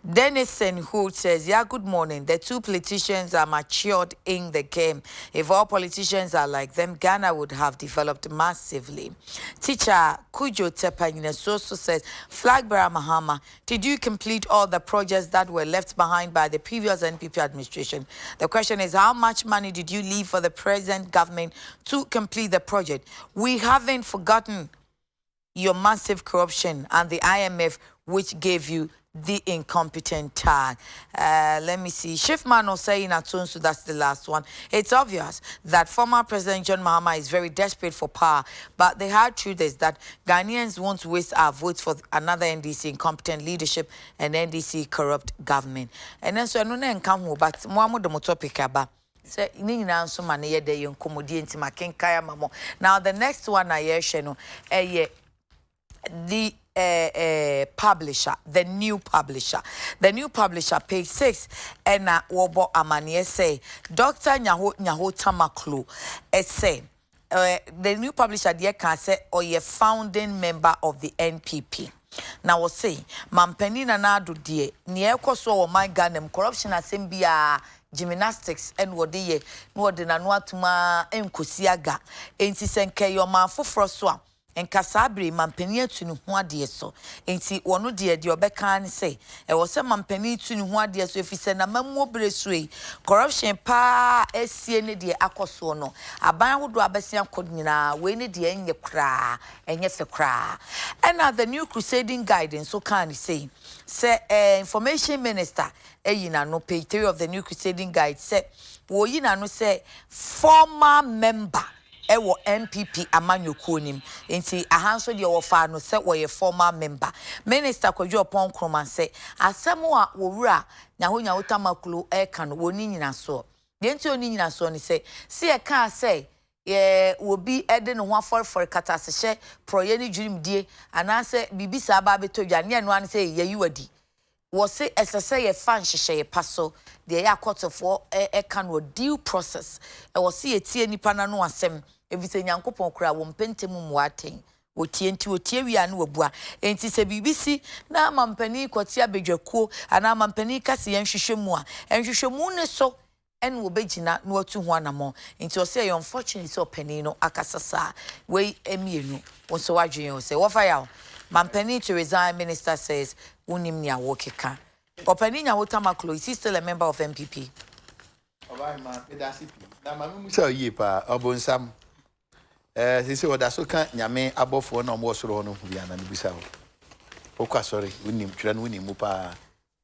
Denison Hood says, yeah, good morning. The two politicians are matured in the game. If all politicians are like them, Ghana would have developed massively. Teacher Kujo Tepanyina also says, Flag Bearer Mahama, did you complete all the projects that were left behind by the previous NPP administration? The question is, how much money did you leave for the present government to complete the project? We haven't forgotten your massive corruption and the IMF, which gave you the incompetent tag. Let me see. Shiftman or saying so that's the last one. It's obvious that former President John Mahama is very desperate for power, but the hard truth is that Ghanaians won't waste our votes for another NDC incompetent leadership and NDC corrupt government. And then so I don't come but more the topic about. So, now the next one I hear, the publisher, the new publisher, page 6, and wobo amanie say Dr. Nyaho Tamaklu say the new publisher dear can say or ye founding member of the NPP. Now we'll say mampeni na nadu die niye koso o my Ghana corruption asembia gymnastics and wodiye no de nanu atuma enkosiaga enti senke yo manfoforo so a enkasabre mampeni atunu ho ade so enti wono de obeka ne say e wo se mampeni atunu ho ade so efise na mamuo bresui corruption pa esie ne de akoso no aban hodo abesia kodnyina we ne de enye kra enye fe kra and the new crusading guidance so can say information minister eyina no page 3 of the new crusading guide say wo yina no say former member ewo NPP amanyoku nim enti ahanso de wo fa no se wo ye former member minister Kwadwo Opon Kroman say asemo a wo wura nyahonya wotamakulu eka no woni nyina so de enti oni nyina so ni say se e ka say ye wo bi ede no ho afor katasehye proye ni dwurimdie anase bibisa ba beto dwane no an say ye yiwadi wo se esese ye fan hyehye ye paso de ya kotofo eka no due process e wo se ye tie nipa na no asem evise nyankopon kura wo mpentemu muaten otie wi anu wabua enti se bibisi na mampani kwoti abedwakuo ana mampani kase yenhwehwemu a enhwehwemu ne so en wo begina na watu ho anamo enti o say unfortunately so pani no akasasa we emienu wo so wadwen o say wo fa ya Mampeni to resign, minister says, Unim nya wokeka. Openi nya wotamaklo, is he still a member of MPP? So ye pa obonsam sisi odaso kan nyame abofo na omo soro no bia na bisa o kwa sorry unim twa no unim pa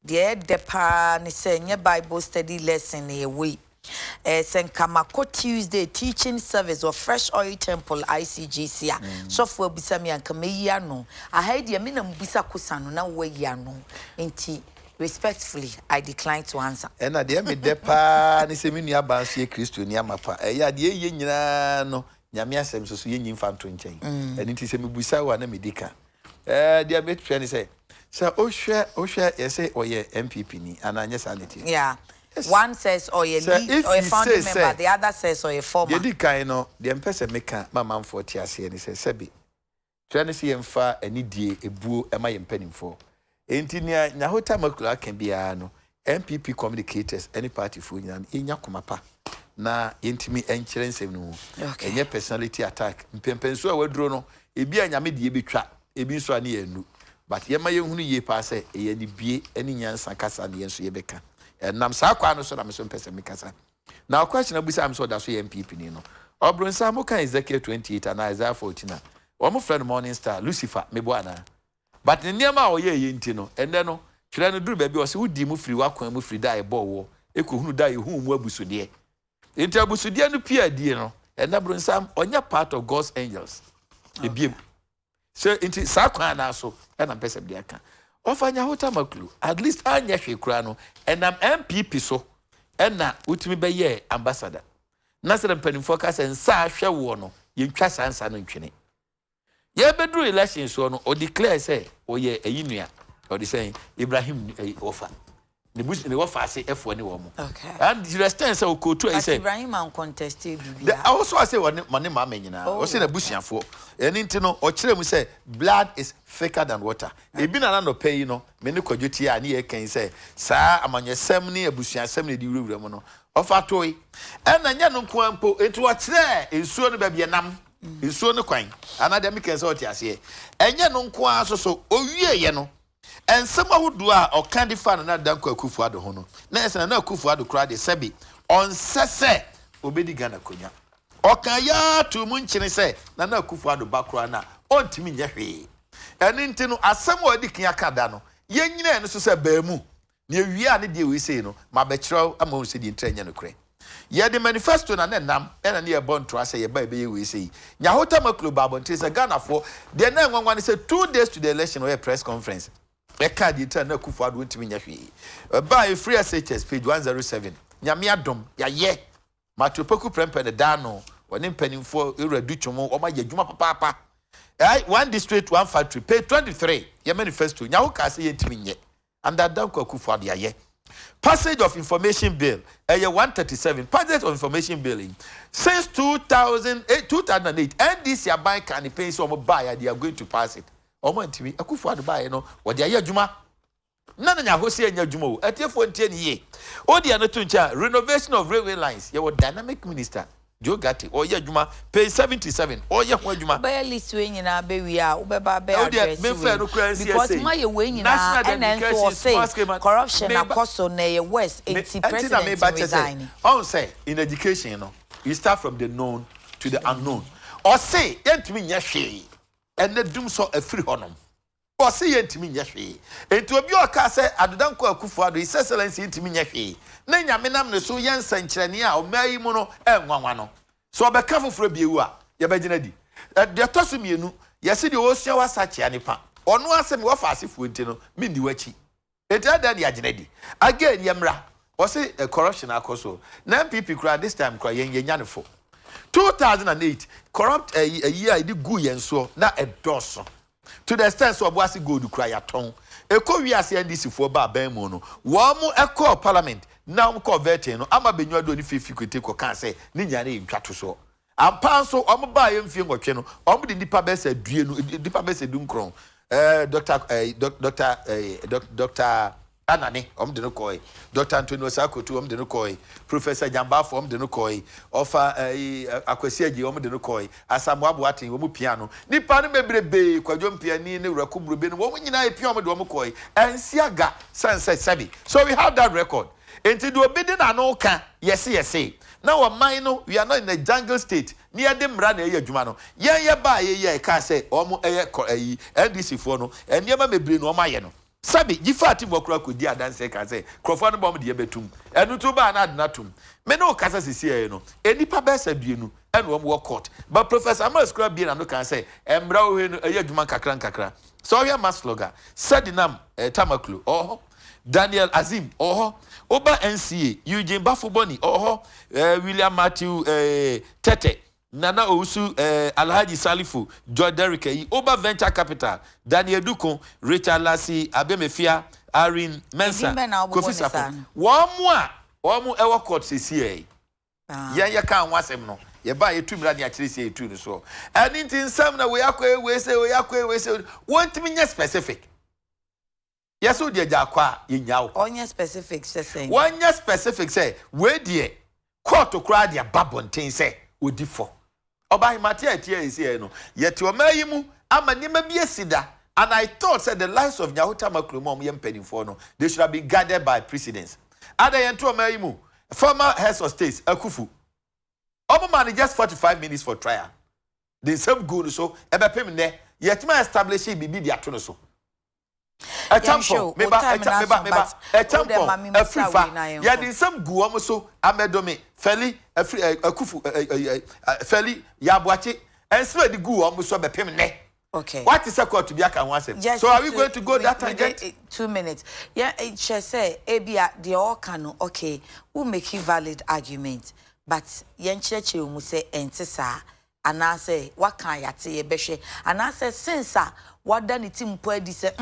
de pa ni say nye Bible study lesson e we Senkamako Tuesday teaching service of Fresh Oil Temple ICGC software bisa mi anka meyi ano ahaidi ya me na mbisa kusano na we yi ano enti respectfully, I decline to answer. And at the end, depa ni se mi nua ba so ye Kristo ni amapa. Ya de ye nyina no, nyame asem so so ye nyimfa nto nchen. And it is se mi busa wa na medika. Dia bet try ni say, "Sir, ohwe ye say oye MPP ni ananye sanity." Yeah. Yes. One says oye lead or a founding member, the other says oye former. Ye di kan no, de empese meka mama mfo ti ase ni say sebi. Try ni se yemfa ani die ebuo ema yempanimfo. Entinia nyahota makula can be ano MPP communicators any party fu nyina enya komapa na yentimi enkyere nsem no enye personality attack mpempenso a waduro no ebi anyame de ebetwa ebi nso ane yanu but yema yehunu ye pa se eye ni bie ani nyansa kasa ne yenso yebeka enam saa kwa no so na meso mpese mikasa na question abusa am so da so MPP ni no obronsa mo kan Adekye 28 and Isaiah 14 omo friend Morning Star Lucifer mebo ana but the niema o ye nti no ende no twere no duru ba bi o se wudi mu firi wakwan mu firi da e bo wo ekohunu da ye hu mu abusudie enti abusudie no pia die no ende bronsam onya part of God's angels ebiem so enti sakwan na so na pese bia ka ofanya hota maklu at least anya hwekura no enam MPP so ena utimi be ye ambassador na sere mpanimfo ka se nsa hwe wo no yentwa sansa no ntwene ye bedru election so no o declare say oye ayinua o de say Ibrahim offer ne bus ne offer say efo ne wo mo okay and the resistance o ko to say Ibrahim an contested bibia I also say one ma nyina o say na busuafo eni nti no o kire mu say blood is thicker than water e bi na no pay no me ne kwadwoti a ne ye kan say saa amanyesem ne abusuasem ne di wurewure mu no offer toy e na nya no nko ampo enti o kire ensuo no ba bia nam ensuo no kwan anade me kan say o ti ase enye no nko asoso owie ye no ensem ahodo a okan di fan na danko akufu ado ho no na ese na akufu ado kra de sebi on sese obedi Ghana konya okan ya tu mu nkyene se na akufu ado bakra na ontimi nya hwe eni nti no asem o di kan akada no ye nyina eno so se baamu na ewie a ne de we sei no ma be kire ama o se di ntranya no kre ye the manifesto na nam ena ne ye bon to ase ye ba be ye we sei nya hota maklo babonte se Ghana for de na nwanwa ne say 2 days to the election or a press conference e card it na kufu ado ntimi nya hwe ba free SHS page 107 nyame adom ya ye matopoku prempe ne da no woni mpanimfo ewradu twom o ma ye dwuma papa one district one factory page 23 ye manifesto nya ho ka se ye ntimi nye and that danko kufu ado ya ye passage of information bill 137 passage of information billing since 2008 NDC aban can pay so buy they are going to pass it omo ntimi akufu ado buy no wo de aye adwuma nana nya ho se anya adwuma o atiefo ntie ne ye o de anato ncha renovation of railway lines ye wo dynamic minister Jogati or ye adwuma pay 77 or ye ho adwuma buy list we nyina be wi a wo be ba be address because my we nyina and so say corruption akoso na ye west 80 president resigning on say in education you know you start from the known to the unknown or say yentimi nya hwe and the doom so afiri honom or say yentimi nya hwe enti obi o ka say adodanko akufu ado his excellency yentimi nya hwe na nyame nam ne so yensa nkyerene a o mai mu no enwanwa no so obeka foforo biewu a ye bagina di de toso mienu ye se de osua wasache anepa ono asem wo fa asefo enti no me ndi wachi enti ada de agina di again yemra o say corruption akoso na MPP kra this time kra yen nyanefo 2008 corrupt a year idi gu yenso na edoso to the extent so oboase gold kra ya ton ekowi ase NDC fo ba ban mu no wo mu eko parliament na um converting no ama benyu ado ni fifi kwete ko kan say ni nyane ntwato so ampa so omo ba ye mfie ngotwe no omo de nipa besa due no nipa besa du nkron Dr Anani, de no koi. Dr. Antonio Sakotu, de no koi. Professor Jambafo, de no koi. Offer Akwesiaji, de no koi. Asamwabu ati, womu piano. Ni pani mebrebe, kwa jom piani, ni rakumbrube, womu nyina e piano de womu koi. And siaga, sunset sabi. So we have that record. Enti do obedient anoka, yes. Now a minor, we are not in a jungle state. Near them run a year jumano. Yeah, ba ye can say, almost a NDC for no, and never may bring no mayeno. Sabi, Gifati Mokra could dear dance, can say, Crofon bomb diabetum, and Utuba and ad natum. Meno Casas is here, no, any pabes a bunu, and one walk court. But Professor Amos Crab beer and can say, and brow in a year jumanca. So we are Masloga, Sadinam, Tamaklu, oh. Daniel Azim, Oba NCA, Eugene Bafuboni, William Matthew Tete, Nana Ousu, Alhaji Salifu, Joy Derrick, Oba Venture Capital, Daniel Duko, Richard Lassie, Abemefia, Irene Mensa, Kofi Sapo. One more ever court CCA. Ya can't watch him no. You buy a 2 million actually say 2 so. And in some we say, want me specific. Yes, o dear Jakwa, in yaw. Onye specific say. One year specific say, where dear, court to cry dear babon tin say, would differ. Oba Matia here is here no. Yet you may you, I'm a nima be a sida. And I thought said the lives of Yahuta Makrumom yam penny for no, they should have been guarded by precedents. Ada yentu amayimu, former heads of states, Akufu. Oba man just 45 minutes for trial. The same good so, ebe pem ne, yet my establishing bibi di atono so. A tempo, a frifa. Ya din some guamo so amedome, feli, a free a kufu, feli, yabuachi, and swear the guamo so be pim ne. Okay. What is a court to be a can once? So are we going to go that tangent? 2 minutes. Yeah, it shall say, Abia, the all cano, okay, who make you valid argument, but yen church you say, entisa, and I say, what can I say, beshe, and I say, since what done it in Pwedi say,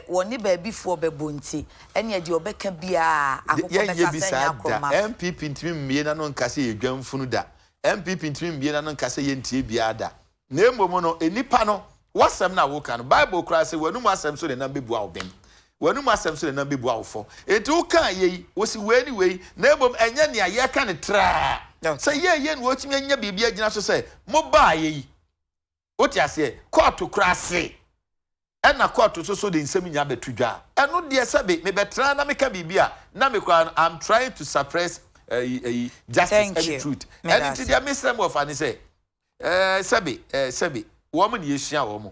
one baby for Bebunti, and yet your beck can be a MPP between me and non Cassie, Gun Funuda, MPP between me and non Cassie and Tibiada. Name mono, a nipano, what's some now? Can Bible cry say, when you must have so the number wow them. When you must have so the number wow for it, okay, ye was anyway, name and ya can try. Say, yen watch me and your baby, just to say, Mobile. What you say, court to crassy. And a court to so the inseminia betuja. And no dear Sabi, maybe Trana make a bibia. Namikwan, I'm trying to suppress justice and truth. And into the Mr. Moff and say, Sabi, woman ye share woman.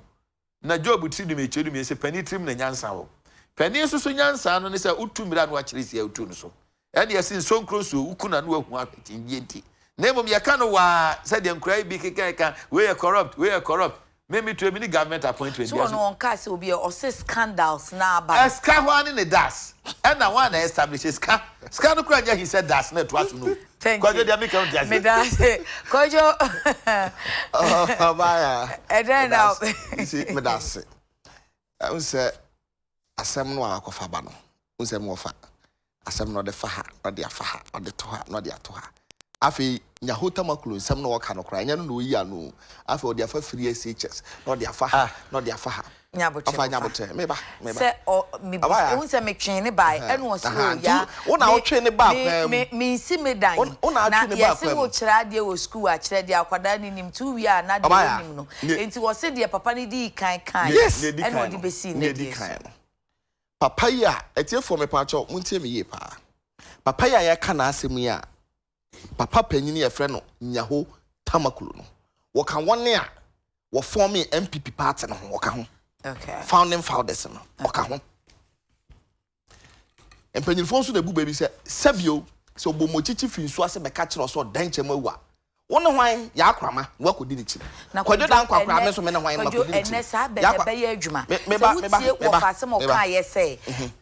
Na job would see me children me say penny trim and yansa. Penny so yansa and say Utu Milan watch this year too so. And yes, in so close to Ukuna no one in Yenti. Name of Yakano said them cry big we are corrupt. Maybe to a mini government appointment. So no one case will be or say scandals now but a scar one in the dust. And I want to establish a scandal cry, he said that's not what to know. Thank you. Kojo. Oh, Baya. And then now see Medase. I would say asem no akofa ba no. Unsem wo fa. Asem no de faha, no de afaha, no de toha, no de atoha. Afi Yahuta Maklu, some no can cry, no ya no. After the affair 3 SHS, not the afaha, not the afaha. Nyabote, maybe. Say, or me, I won't say make train by, and was ya. One out train about me, see me die. Yes, it was radio school, I said, the Aquadani him 2 years, not him. No, and was said, dear Papa, need kind. Yes, and what did be seen? Papaya, a tear for me, Pacho, won't tell me ye pa. Papaya, ya can ask me ya. Papa penini a friend Nyaho Tamakulu. Waka 1 year, what forming MPP party no waka. Okay. Founding fathers no waka. And penny phone to the boo baby said, Sabio, so Bomochichi fin swase be catch or so danchemawa. One why Yakrama, what could it? Now, could you down Quakramas or men why and Nessa be Juma? Maybe some of I say.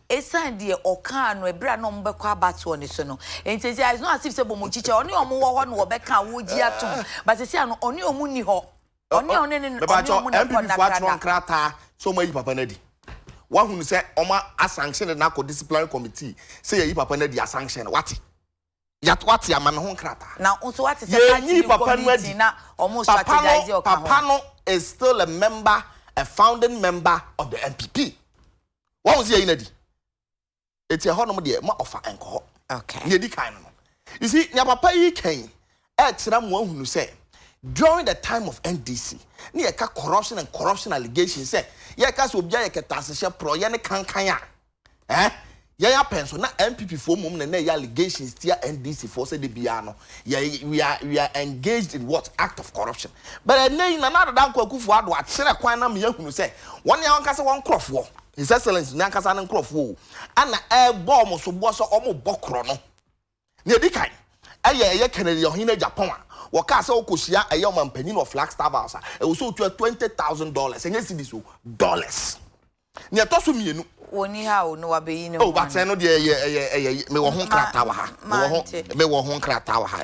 It's a dear or can we brand number quabats on this no. And says, I know as if Bomochicha only or more one or Becca would ya but it's only a moony ho. Only on any crata, so my Papa Neddy. One who said, Oma, a sanction and narco disciplinary committee, say, Papa Neddy a sanction, what? Yat what ya man hon krata. Now also what is the now almost Papano is still a member, a founding member of the NPP. What was he in? It's a honor de ma offer enko. Okay. Ye di kan no. You see, nya papa yi kan tram one who say during the time of NDC, near corruption and corruption allegations say, yeah, cast will be a catastrophe pro yan can yeah, pencil na MPP for mum and allegations tia NDC for say the piano. Yeah, we are engaged in what act of corruption. But then another down kwaku for what say kwan na me who say one yan kasa one crop war. His Excellency na kasa na crop war. And air bomb so boss omo bokro no. Near the kind. Aye Kennedy ohine Japan. Waka say okosia aye omampanyin of Flagstaff House. E wo so $20,000. Enye cedis dollars. Near toso mienu. Woni ha o no wabeyi no. Oh, but no de me wo ho krata wa ha. Me wo ho krata wa ha.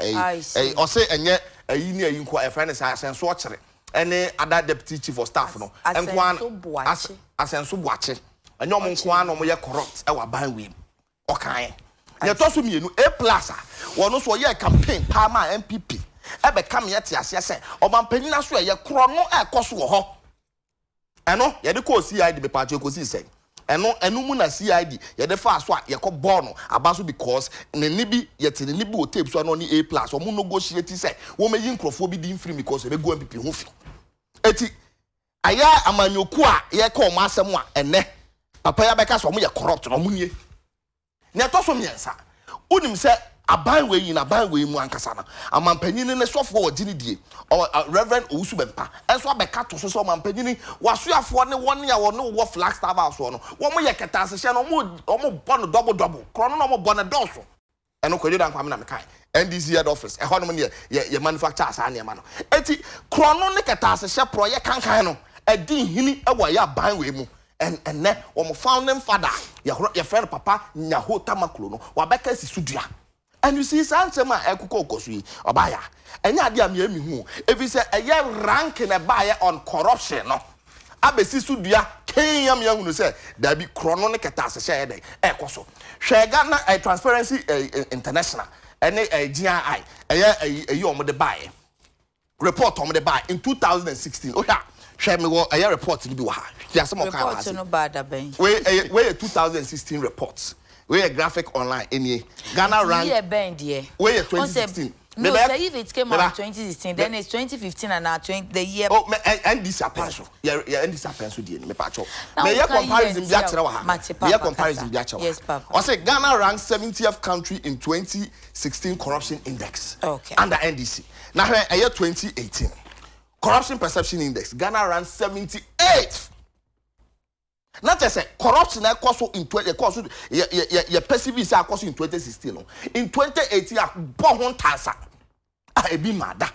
O say enye ayi ni ayi nko e friend say asenso okere. Ene other deputy chief of staff no. Enko an asenso boache. Enye om nko an no ye corrupt e wa ban we. Okan. Ne toso mienu A+ wono so ye campaign pa ma MPP. Ebe kam ye te ase ase omampanyin na so ye kro no e koso wo ho. Eno ye de ko CID be pa che ko si say. Enu mu na CID ye de fa so a ye ko born abaso because ne nibi ye te ne nibi o tape so no ni A+ omo negotiate say wo meyi nkrofo bi di free because e be go MPP ho fi eti aya amanyoku a ye ka omo asem a ene papa ya be ka so omo ye corrupt no munye ne to so miensa unim se aban we yi na aban we mu ankasa na amampanyin ne sofo o gini die Reverend Owusu Bempa enso abeka to so amampanyin wasoafo ne won ya won wo Flagstaff House no wo mo ye ketase hye no mo bon double krono no mo bon doso eno kwadwo dan kwam na me kai NDC head office e hono ne ye manufacture asa ne ma no eti krono ne ketase hye pro ye kankan no edi hini e wo ya aban we mu and wo mo founding father ye friend papa nyaho tamaklo no wabeka si sudua. And you see, Sansema Ekukokosui, Obaya. And Yadia Miami, if you say a young rank in a buyer on corruption, no. Abesi Sudia, Kayam Young who say, there be chronic catastrophe, Ecoso. Shagana a Transparency International, and a GI, a year the buy. Report on the buy in 2016. Oh, yeah. Share me what a year report to do. There's some reports no bad. Where 2016 reports. We a graphic online in Ghana rank. Yeah, bend yeah. We 2016. No, say if it came out 2016, then it's 2015 and now 20 the year. Oh, and this pencil. Yeah, and this pencil dear. Me pacho. Me ya comparison biachera wa ha. Me comparison biachera. Yes, Papa. I say Ghana ranked 70th country in 2016 corruption index. Okay. Under NDC. Now here 2018. Corruption perception index. Ghana ranked 78th. Not just say corruption na cost in 20 cost ye perceive say cost in 2016 no. In 2018 a bon hon tansa e bi mada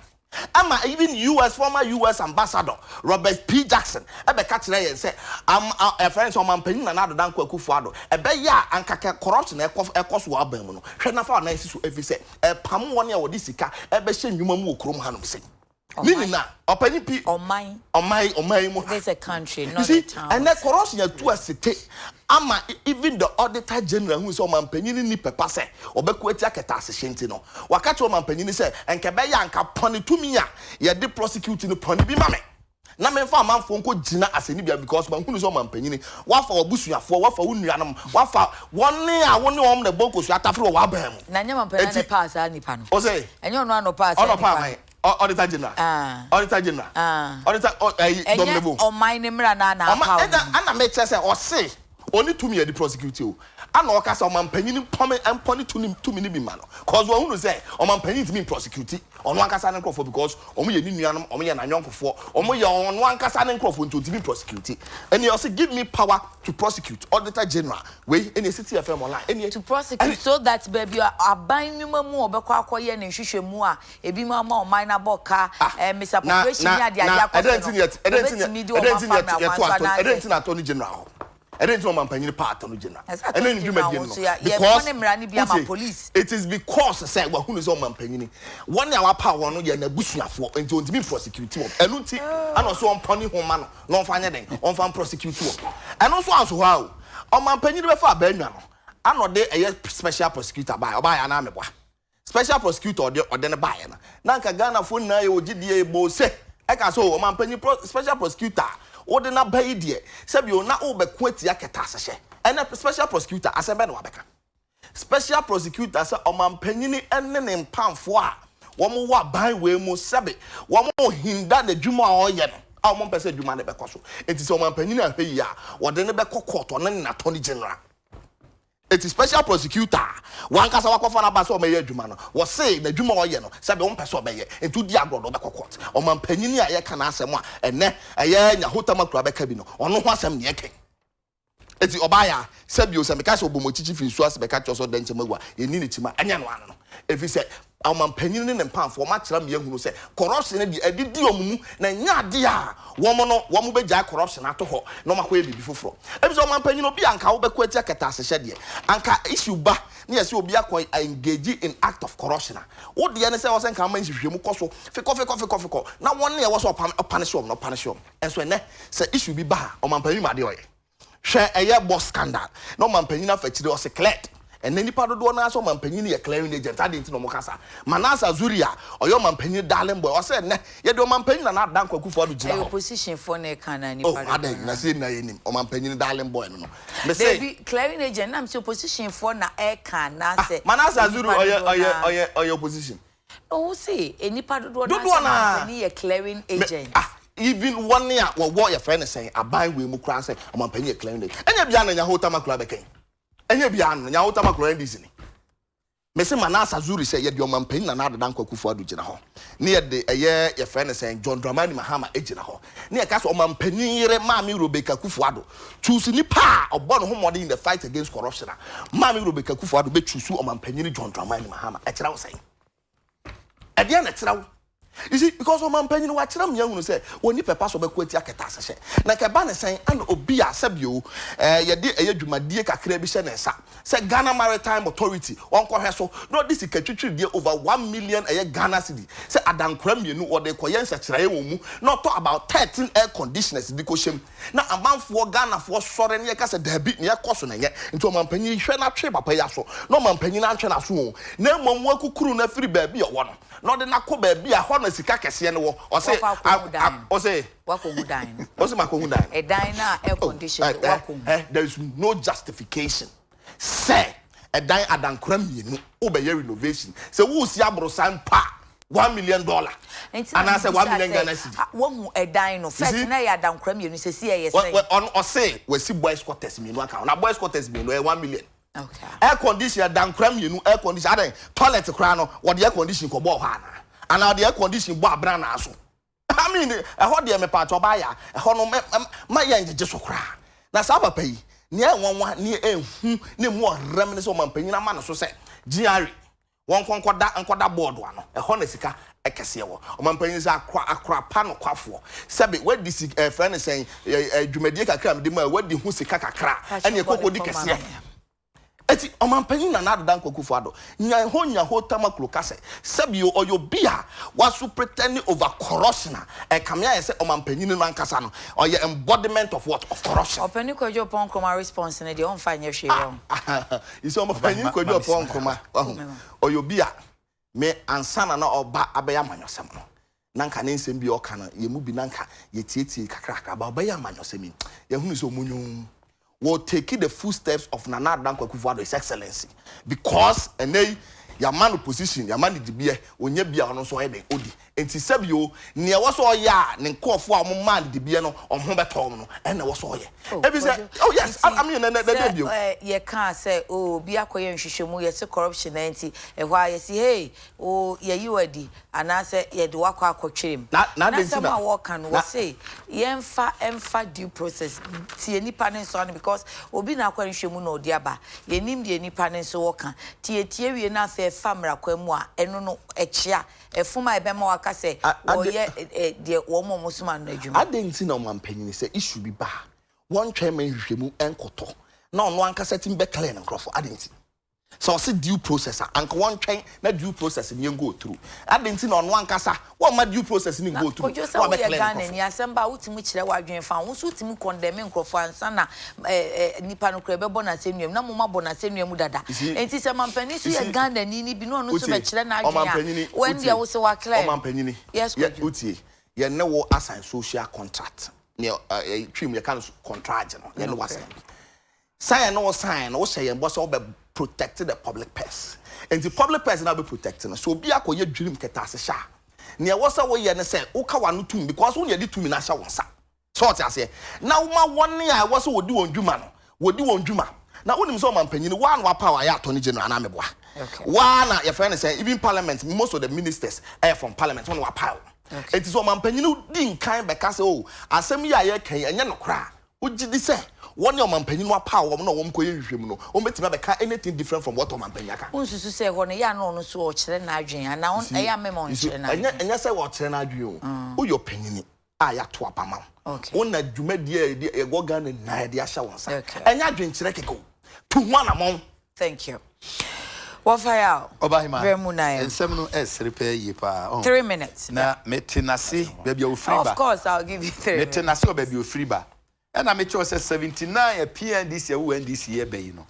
ama even former US ambassador Robert P Jackson e be ka kire yen say a friend so man panin na adodan kwaku fuado e be ya ankaka corruption na cost wo aban mu no hwe na fa na isi so efi say e pam won e wo di sika e be hye nwuma mu okrom hanom say Nina, opani pi on my there's a country, not a town. And that corruption to a city. Ama even the auditor general who is on manpenini ni pepa se obekweti aketase shenti no. Wakacho manpenini se enkebe ya anka poni tumi ya ye de prosecute no poni bi mame. Na me fa amanfo nko gina aseni bia because man hunu so manpenini wafa obusuafo wafa unuanam wafa woni a woni om na bonkosu atafre wa ban mu. Na nyama penani ne pass anipa no. O say enyo no ano pass anipa. Auditor General. Auditor General. Auditor Domlevo. On my name na ana make say or say only 2 years the prosecute. Ana o kasa o man panyin pome empony 2 minutes bi ma no. Cause we who say o man panyin to me prosecute. Ono ankasa ne crofo because omo ye ni nuanom omo ye na nyonkofo omo ye ono ankasa ne crofo to me prosecute. And you also give me power to prosecute. Auditor General we any city FM online. To prosecute so that baby aban nwuma mu obekọ akoye na hwehwe mu a ebi ma o minor boka misappropriation ya dia dia I don't think Attorney General. I don't know manpanyin part on general. And then you because police. It is because say we who so manpanyin. One our power no ye na busuafo enti on be prosecute. And unti and also on pony home no fanya den on fan prosecute. And also as how on manpanyin be for abanya no. Ano de special prosecutor by oba na meboa. Special prosecutor or de buy na. Na nka Ghana fo na ye ogidie bo say. I can so manpanyin special prosecutor o de na bayi de sabi o na o be ko atia keta asehye ene special prosecutor asebe no abeka special prosecutor say omampanyini ene ne mpamfo a womo wa ban we mu sabi womo hinda na dwuma a oye no a womo pese dwuma ne bekoso enti se omampanyini ahwe yi a wo de ne beko court one na attorney general. It is special prosecutor. One kasa wakofa na ba so meye adwuma no. Wo say na adwuma wo ye no. Sabe won pese obeye. Entu di agrodo be kokot. O man panyini a ye kana asem a ene eye nya hotama kura be ka bi no. Ono ho asem ne ye ken. Eti obaya sabe o se me kasa obomochichi fi so ase be ka choso denche magwa. Ye ni ne tima anya no ano no. Efi se o man panyini ne mpamfo ma kira me ehunu se corruption ne di adidi omumu na nya ade a womo be gya corruption ato ho no makoye bibi foforo. Ebi se o man panyini obi anka wo be ko atia keta asehye de anka issue ba na yesi obi akọ engage in act of corruption. Wo de ne se wo se nka man hwehwemu koso fiko na won ne ye wo so punish no punish enso ne se issue bi ba o man panyini ma de oye hwe eye boss scandal no man panyini afachire o se cleared and then nipa dodo na so man panyini ye clearing agent adenti no mo kasa manasa zuria oyo man panyini darling boy o se ne ye de o man panyini na dan kwakufu adu gina opposition for ne kana nipa oh adan na say na yenim o man panyini darling boy no me say be clearing agent na me say opposition for na e kan na say manasa zuri oyo opposition no say nipa dodo na panyini ye clearing agent even one year what your friend is saying abai we mu kra say o man panyini ye clearing agent enya bia na nya hotama kra beken enye bia no nya wota makro ndisi ni mese manasa zuri se ye de omampanyi na nada dan kwakufu adu gina ho ne ye de eye ye friend say John Dramani Mahama egina ho ne ye ka so omampanyi yire maami Rebecca Kufu adu choose ni pa obo no homode in the fight against corruption maami Rebecca Kufu adu be choose omampanyi ni John Dramani Mahama e kira wo say e de na kira wo. You see, because of man penny watch them young say, when you pass over quetia catashe. Like a banner saying, and obia sabio, ye did a juma dear cacrebishan and sa. Say Ghana Maritime Authority, Uncle Hassel, no, this is a dear over 1 million a year Ghana city. Say Adam Crem, you know what they call such not talk about 13 air conditioners because shame. Now a month for Ghana for sorry, near Casa debit near Cosson yet into a man penny, shana trip up a yasso. No man penny answer as soon. No one work crew na free baby or one. Not the Nako baby, a honest kaka no or say wako dine. What's my dine? A diner air conditioner. There is no justification. Say a dine Adam Cremi, obey your renovation. So who's Yabro San Pa $1 million? And I say 1 million Ghana city. One a dine of first na Adam Cremi, you say yes. Or say we see boys quarters me no account. Now boys quarters me no 1 million. Okay. Air conditioner Dan Cremi, you know air conditioner. Toilet crown what the air conditioning ko bo hana. And now the air conditioning boy brand aso. I mean, I heard the me part of buyer. I heard no my young just cry. Na saba pay. Near one near near more reminiscence of my penny man so say. GRE. One conquer and quarter board one. A honestica a casio. O man pennies are a pan or quaffo. Sabi, what this friend is saying, Jumedica cram the where the Husika cra and your coco dicassia. Eti omampanyi na nada dan kwakufu ado nya ho tamaklo kase sabio oyo bia wasu pretending over corruption e kamia ye say omampanyi no ankasa no oye embodiment of what of corruption openi kojo pon kroma response ne de on fa nya hwe yo isi omampanyi kojo pon kroma oyo bia me ansana na oba abeya manyosem no nanka ne nsem bi oka na ye mu bi nanka ye tietie kakra ba obeya manyosem ye hunu so munyu will take the footsteps of Nana Danko Kufuado His Excellency because and they your man position your man the beer when you be on so odi and Tisabio near was all ya and call for a man the beer no on home at home and was all ye. Oh yes, I mean you can't say oh be a coy shishimu yes corruption anti and why you see hey oh yeah you are the and I say yeah do aqua trim not some walk and will say emfa due process see any panel son because obi na kwa shimu no diaba ye nim de any panel so walk tie we na say famra kwamu a eno no echia efuma ebema waka say o ye de wo mo musuma no adwuma adenti na omampanyin say issue bi ba one chairman hwehwemu enkoto na ono anka setting be clear na crofo adenti so say due process anka one train na due process ni go through adenti na ono anka sa what ma due process ni go through what be clear ni asemba utimu kire wadwen fa wo so utimu condemn crofo ansa na nipa no kra be bona senuam na moma bona senuam dada enti se mampani so ye Ghana ni bi no ono so be kire na adwen when dia wo se wa clear mampani yes utie ye ne wo assign social contract near trim your kind of contract, you know what sign no sign, or say, and what's all protecting the public purse. And the public purse now be protecting. So be a your dream catasha. Near what's away and say, Okawan to me because when you did to me, Nasha was so I say, now my 1 year I was would do on Juma, would do on Juma. Now, when so man penny, one power, I Attorney General and Ameboa. One, your friend say, even Parliament, most of the ministers are from Parliament, one power. It is one man penny, didn't kind because oh, I send me a can and no cry. What did they say? One your man penny, no power, no one could no, or make anything different from what man penny. Who's to say, when a young on so watch the Nigerian, and now I am a monster, and yes, I watch an idea. Who your penny? I at to a pama. Okay. One that you made a organ and idea showers. Okay. And I drink Chireko. To one among. Thank you. What fire out? Obahima. Remunai. And 7 S repair ye pa. 3 minutes. Na metinasi baby o free bar. Of course, I'll give you 3 minutes. Metinasi baby o free bar. And I make sure say 79 a PNDC who NDC year be you know.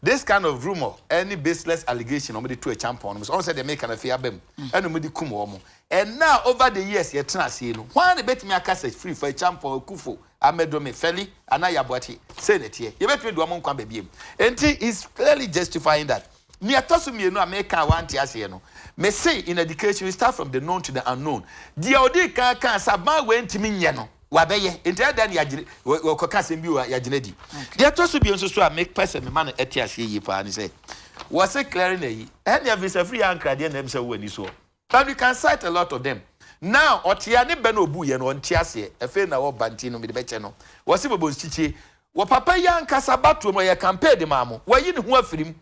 This kind of rumor, any baseless allegation, nobody to a champion. Almost say they make an affair bem. And nobody come home. And now over the years, you're trying to see no. Why they bet me a cassette free for a champion Kufu? I made me Feli and I abati. Say it here. You bet me do among come baby. And he is clearly justifying that. Near Tosumi no America want to no. May say in education we start from the known to the unknown. The Odi can Sabma went to me yano. Wabeye, entire dan yagire kokase bi wa yaginedi. There to so bi nso so a make person me man etiase yi pa ni say. Was it clearing e? Any of visa free anchor there na say wani so. But we can cite a lot of them. Now, otia ne be no obu ye no ntiase e fe na wo banti no me de beche no. Was it bobo nchichi. Wo papa ya nkasa bato mo ye campaign de mamo. Wa yi ne ho afirim.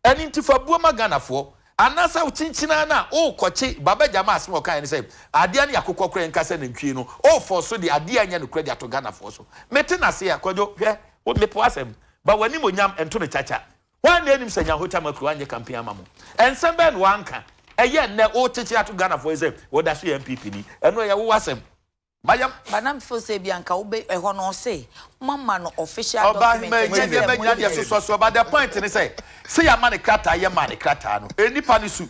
Eni ntifa buo maganafo. Anasa uchinchina na koche baba jama asmo kan ni say ade na yakokọ kure nkasa na ntwi no for so de ade anya no credit to Ghana for so mete na se akwadwo hwe wo me po asem ba wani monyam ento ne chacha wan na enim sanya hota makru anye campaign amamo ensem ben wanka eye ne o cheche ato Ghana for say wo da so MPP ni eno ye wo asem bayam banam fo say bianka wo be ho no say mama no official document but the point ni say ya man krata ye man krata no enipa ni su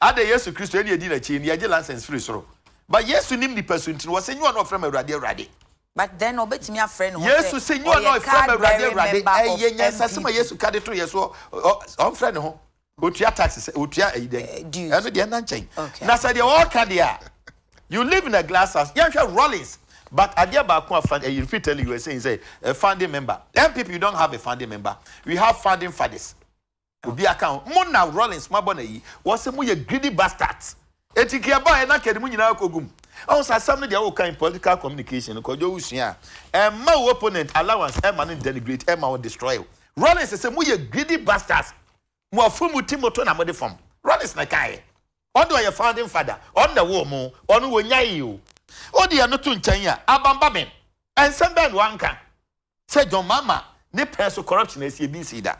ade Yesu Kristo eni edi na chi ni age license free soro but Yesu nim ni person tin wo say you no from Awurade but then obetimi a friend ho Yesu say you no from Awurade ye nyansa sema Yesu ka de to yeso on friend ho otua taxes otua eden eno de na nchen na say de all ka dia you live in a glass house you have Rollins but adia ba ko fan you fit tell you saying say a founding member MPP you don't have a founding member we have founding fathers obi account mo na Rollins mabo na yi wo se mo ye greedy bastards etikia ba e na kede mo nyina akogum on sa some dey work in political communication ko jo usua ma opponent allowance ma no denigrate ma destroy Rollins say mo ye greedy bastards mo afumu timoto na mo de form Rollins na kai odo your founding father on the wo mo onu wo nyai o odi ya no to nchan ya abamba men ensem ben wanka say John Mama ne person corruption esi bi si da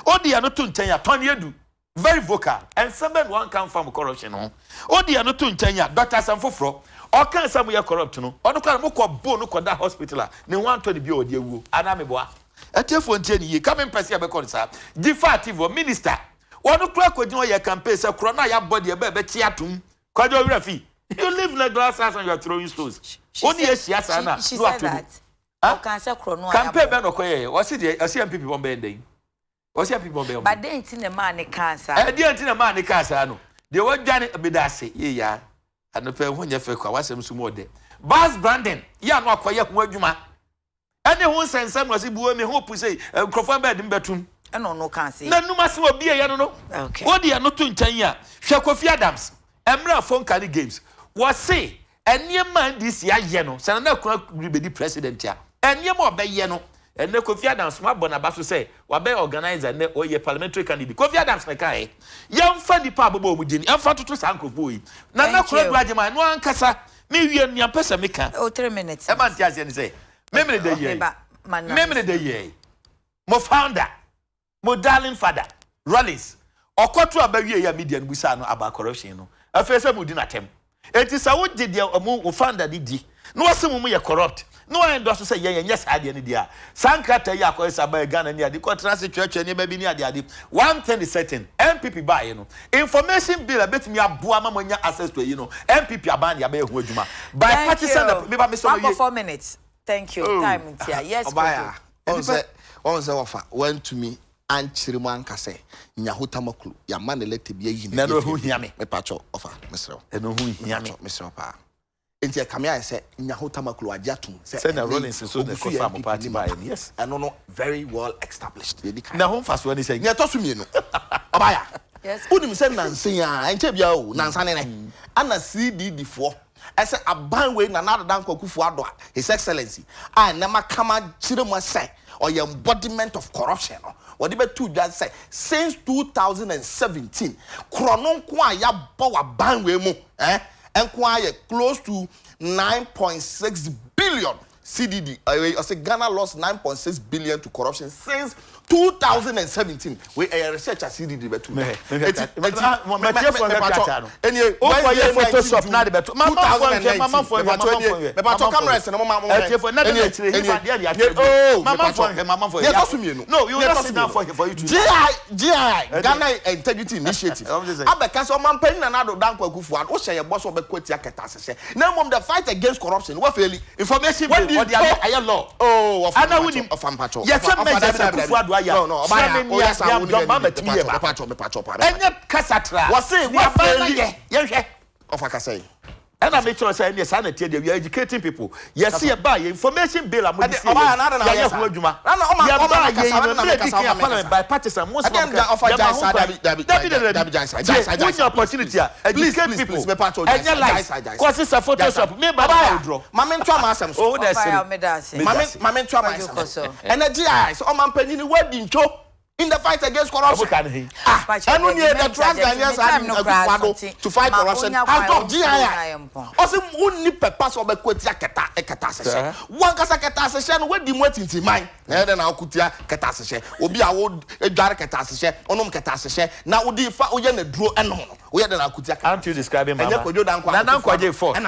odi ya no to nchan ya Tony Edu very vocal ensem ben wanka from corruption no odi ya no to nchan ya Dr. Samfofro o kan sam ye corrupt no onu kwa mo ko bo no ko da hospital ne 120 bi odi ewu anameboa etiefo ntie ni ye come person be call sa defective minister onu kura kwagin ye campaign say kro na ya body e be chia tum kwajo wura fi you live in a glass house and you are throwing stones only a siasa na she said that o can say kro no campaign be no koye o si de MPP bomba ending o si MPP bomba but then tin na man ne cancer dey tin na man ne cancer no de wadwane bedase ye ya anope ho nya fe kwa wasem su mo de Bas Brandon ya no akoye ho adwuma ene ho sensem no si buo me hope say crofon bed mbetum eno no can say na numa se obi ye no okay odi ya no to nchan ya hwe Kofi Adams Emra phone carry games was say eniema this ya ye no se na kuna be president ya eniema obeye no ene Kofi Adams ma bona ba so say wa be organizer ne oye parliamentary candidate Kofi Adams na kai yamfa nipa abobo mu dini yamfa toto sankofo yi na kuna duaje man no ankasa me wie nua pesa meka 3 minutes e man tiase ni say memene de ye mo founder mo darling father Rollins okoto abawie ya media nbusa no aba corruption no afese mu di na tem enti sa wo gye dia mo founder di no wasem mu ye corrupt no I endorse say ye yes ade ne dia sankrata ya ko saba Ghana ni ade ko trans twetwe ne ba bi ni ade one thing is certain MPP buy you know information bill betimi aboa mamanya access to you know MPP aban ya ba ehu adwuma by partisan me ba me so ye 4 minutes Thank you. Time in here. Yes, Obaya. On say offer went to me and Chiriman Kase. Nyahutamaklu. Ya man elected be yin. No who hear me. Me pacho offer, Mr. No who hear me. Mr. Pa. Enti kamia say Nyahutamaklu ajatum. Say na Rollins so the confirm party by yes. And no very well established. Na home fast when he say. Nya to sumi no. Obaya. Yes. Unim say nansen ya. Enche bia o nansan ne. Ana CDD4. I said a ban way na nada dan kwakufu ado His Excellency. I never come and chirema say or your embodiment of corruption. What the two just say since 2017, Kronon kwa ya bawa ban way mo enquire close to 9.6 billion CDD. I say Ghana lost 9.6 billion to corruption since 2017. We a researcher CDD betu. Photoshop na de betu. Mama cameras na mama. No, you just sit down for you to. GI Ghana Integrity Initiative. Abeka so man pen na do dan kwakufu ad. O share your boss obekwati aketa sese. Na mom the fight against corruption. What fairly information bill or the aye law. Oh, of Ampacho. Yes, no, no, and I make sure say yes, sanity we are educating people. Yes, see buy information bill am this. By partisan most of them opportunity educate people. And your life cause it's a Photoshop. Me baba draw. Mama ntwa ma asem so. Mama ntwa ma asem. Energy eyes o man panyin wadi ncho in the fight against corruption. The trans Ghanaians to fight corruption. Has got GII. Also, only purpose of a quotia keta one kasa keta session where the waiting to mine. Then I'll kutia keta session. Obi a would a jar keta session, onum keta session. Now, would the oyen a draw and no. We had an akutia. Can't you describe him? And I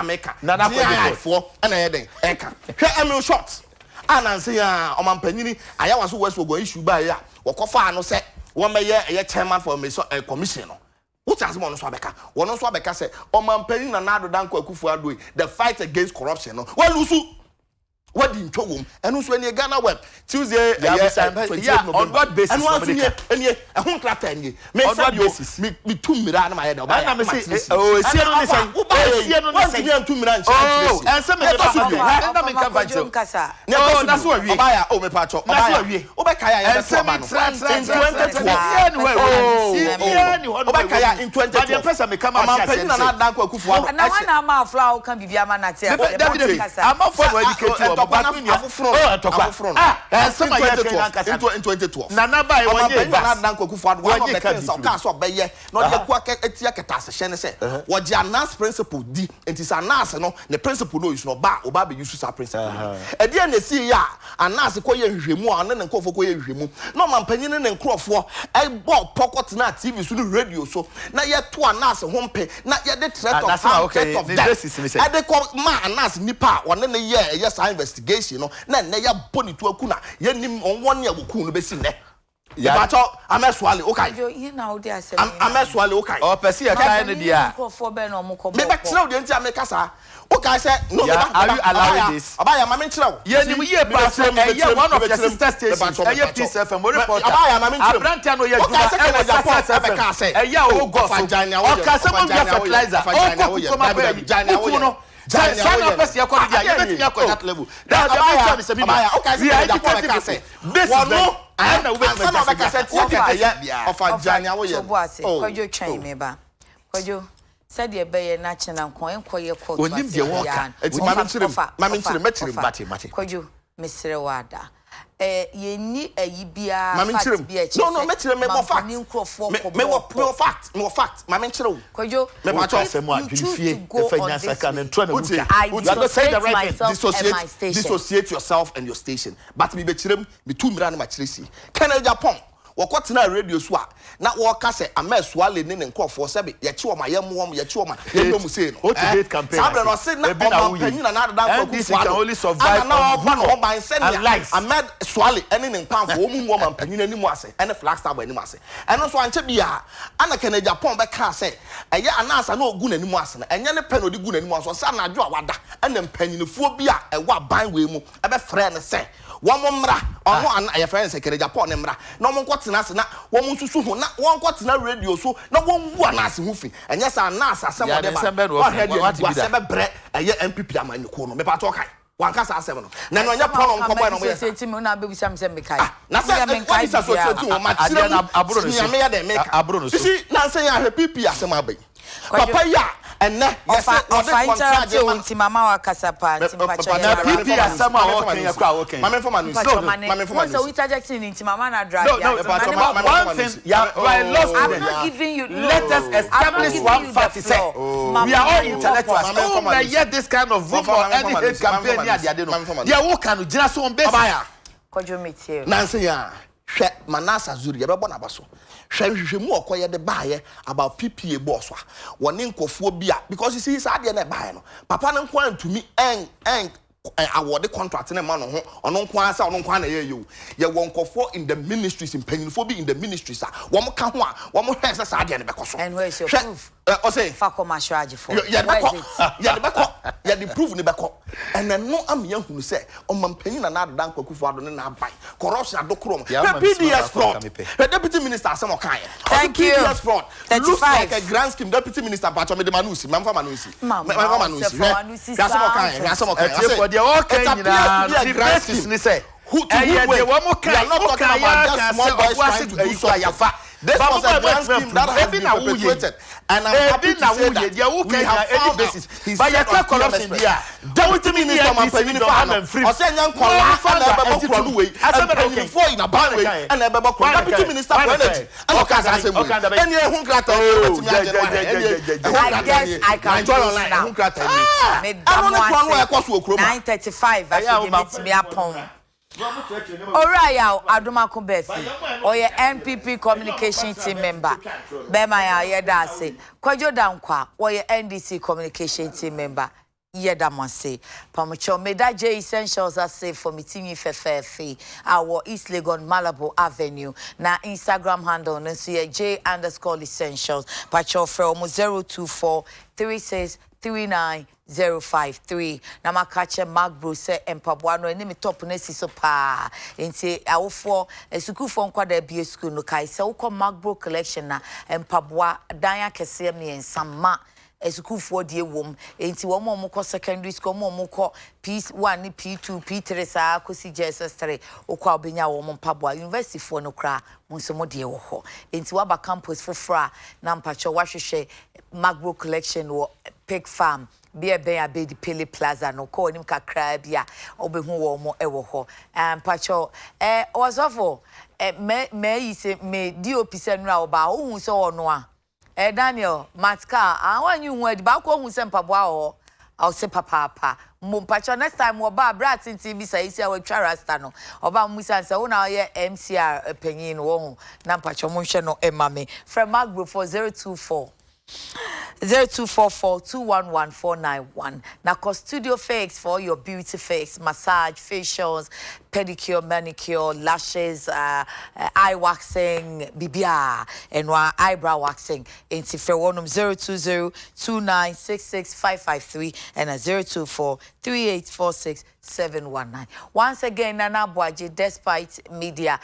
make a Nana for and a heading. Eka. Here am shots. And I say, Oman Penini, I was who go issue by ya. Wakofa no say, one may a chairman for me so a commissioner. What has Mono Swabeka? One of Swabeka said, Oman Penina Nado Danko Kufu doing the fight against corruption. Well, Lusu, what didn't tell him? And also when you Ghana web Tuesday, on what basis? And once a home clap and ye, me on what basis? Me 2 million my head. Oh, and some that's what we buy. Oh, me patcho. Obekaya in 2020. Person me come out and na danko kufu. Na wana ma flower can be bia na te. I'm not for educate in 2012. Nana buy one year. Danko kufu one of the things of cast of beye. Not the kwa etia ketase shene say. What the announce principle di. It is announce no. The principle no is no ba. Oba be use sa principle. E dey na see ya announce ko ye hwemu an na nkofo ko ye hwemu. No man panyin ne nkrofo e bo pocket na TV so radio so. Na ye to announce hompe na ye the threat of death. E dey come ma announce nipa one na ye yes investigation no na ya boni to akuna ye nim onwon ne aboku no besi ne ya bacho ameswale okay you now dey asem ameswale okay o pese ya kai ne dia me be tell dey ntia me kasa okay say no are you allowing this abaya ma me tell ye nim ye pass one of your sister stations ye peace FM report abaya ma me tell abrantia no ye juma e was Japan say e ya o go fajanya o kasa mo bia fertilizer o ko kuma be janya wo Sana pesi ya kwa dia you bet me akọ that level that the mention is a bit okay we are the say this one no and we bet me say of Ajanya wo ye Kojo twan me ba Kojo said ye be ye na chena nko enko ye court onim de won ka enti ma me nchire mate Kojo mesre wada ye ni ayi bia fact bia che no metire me fact me fact ma me nchire Kojo me ma cho asem a dwefie efanya saka ne ntwa na muka you are not saying the right thing dissociate yourself and your station but me be chirem me 2 mira na ma chire si Kennedy Japan wakotena radio so a na woka se ameswale ne nkofo sebe ye chi oma yemwom ye chi oma yemwom say no what hate campaign sabre no say na oma panyina na adada ko can only survive na oba no oba nse ne amed swale ene ne nkwanfo omu oma panyina ni mu ase ene flag star ba ni mu ase eno so anche bia ana kana Japan be ka say eye anasa na ogu na ni mu ase na enye ne pen odi gu na ni mu ase so na adwo awada ene mpanyinifo bi a ewa ban we mu ebe frɛ ne say wamomra ono an ya friend sekere Japan ne mra na omo nkotena ase na womo susu ho na won nkotena radio so na won wu anase ho fi enye sa anase asem ode ba wa head wa sebe bre eye MPP amanyuko no me pa to kai wanka sa asem no na no nya problem nkobo no mo ye se mi na be sam sem kai na se me kai sa so tu o ma tire na aburo no so me ya de make aburo no so si na se ya PP asem abai papa ya ene ofa interrupt unti mama wa kasapa unti mpacho na PP asem a wo kan yakwa wo kan mama for manu mama for manu so we targeting unti mama na drag no one thing you are lost. I'm not giving you let us establish one fact say we are all intellectuals who hear this kind of rumor any hate campaign near the ade no they wo kan gina so on base kojo metie nanse ya hwe manasa zuri ye bebo na baso hwe mu okoye de baaye about PPA boss wa woni nkofo bia because you see say na baaye no papa no nko antumi award contract na ma no ho ono nko asa ono nko na ye wonkofo in the ministries in penyinfo bi in the ministries a wo mo ka ho a wo mo hwe say say na bekoso and where is your proof o say fa commercial age for ya the proof ni beko and no am ya hunu say o mampanyin na adada nkwakufu ado ne na abai corruption adokrom PDS fraud the deputy minister asem okan thank you PDS fraud 35 looks like a grand scheme deputy minister Bacho me de manusi mamfa manusi asem okan they all can the basis ni say who to who we are not talking about just small boys trying to do so yafa. This was a grand scheme that has been perpetuated, and I'm happy to say that we have found basis. But you can't corruption there. Deputy Minister Mampanyinifo free. Ose nyan kola and ebebo kwanu we. Mampanyinifo in a ban way and ebebo kwanu. Deputy Minister for Energy. And Okasa Assembly. Any ehun krata I guess I can join on ehun krata ni. I want to know ekwaso okroma. 9:35 I should meet me upon. Oraya Adumako Befi or your NPP communication team member Bema ya Yedase Kwajo Dankwa or your NDC communication team member Yedamase Pamucho Adekye Essentials are safe for meeting Fefe our East Legon Malabo Avenue na Instagram handle nso J_essentials Pacho from 0243639 na makache Magbro se empabwa no eni top na siso pa enti awofo esukufo nkwada bie school no kai se ukọ Magbro collection na empabwa dan akese me ensama esukufo die wom enti wo mo kọ secondary school mo kọ P1 ni P2 P3 sa kosi JSS3 ukọ obenya wo mpabwa university fo no kra mo nso mo die wo ho enti waba campus fofra na mpacho wahwehwe Magbro collection wo Pig Farm be the Pele Plaza no call him kakra bia obehu wo mo ewo ho pacho was awful me yi se me DOP se nra oba ohun so ono a Daniel Matka awon yu hu adi ba ko ohun se mpaboa ho I'll say papa pacho next time oba bra tinti bi say isi awatwa rasta no oba musa say wo na ye MCR panyin wo hu na pacho mo hwe no emame from Magbro for 0244211491. Now, studio fix for your beauty fix, massage, facials, pedicure, manicure, lashes, eye waxing, BBR, and eyebrow waxing. In Tifreonum 02029665553 and 0243846. Once again, Nana Boaji, despite media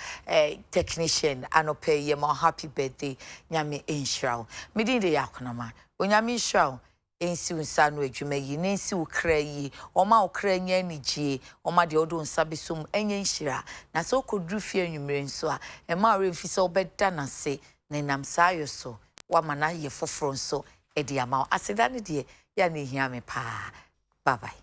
technician, anope yemo happy birthday, Nyami Nsroma. Midin de yakonama. Onyami Nsroma. Ensi unsanu edwuma yi nensi ukra yi oma ukra nya nigye oma de odo nsabesum enye nhira na so kodru fie anwumre nso a ema remfi se obeda na se na nam sayo so wa mana ye foforo nso e de ama aseda ne de ya na ehia me pa bye bye.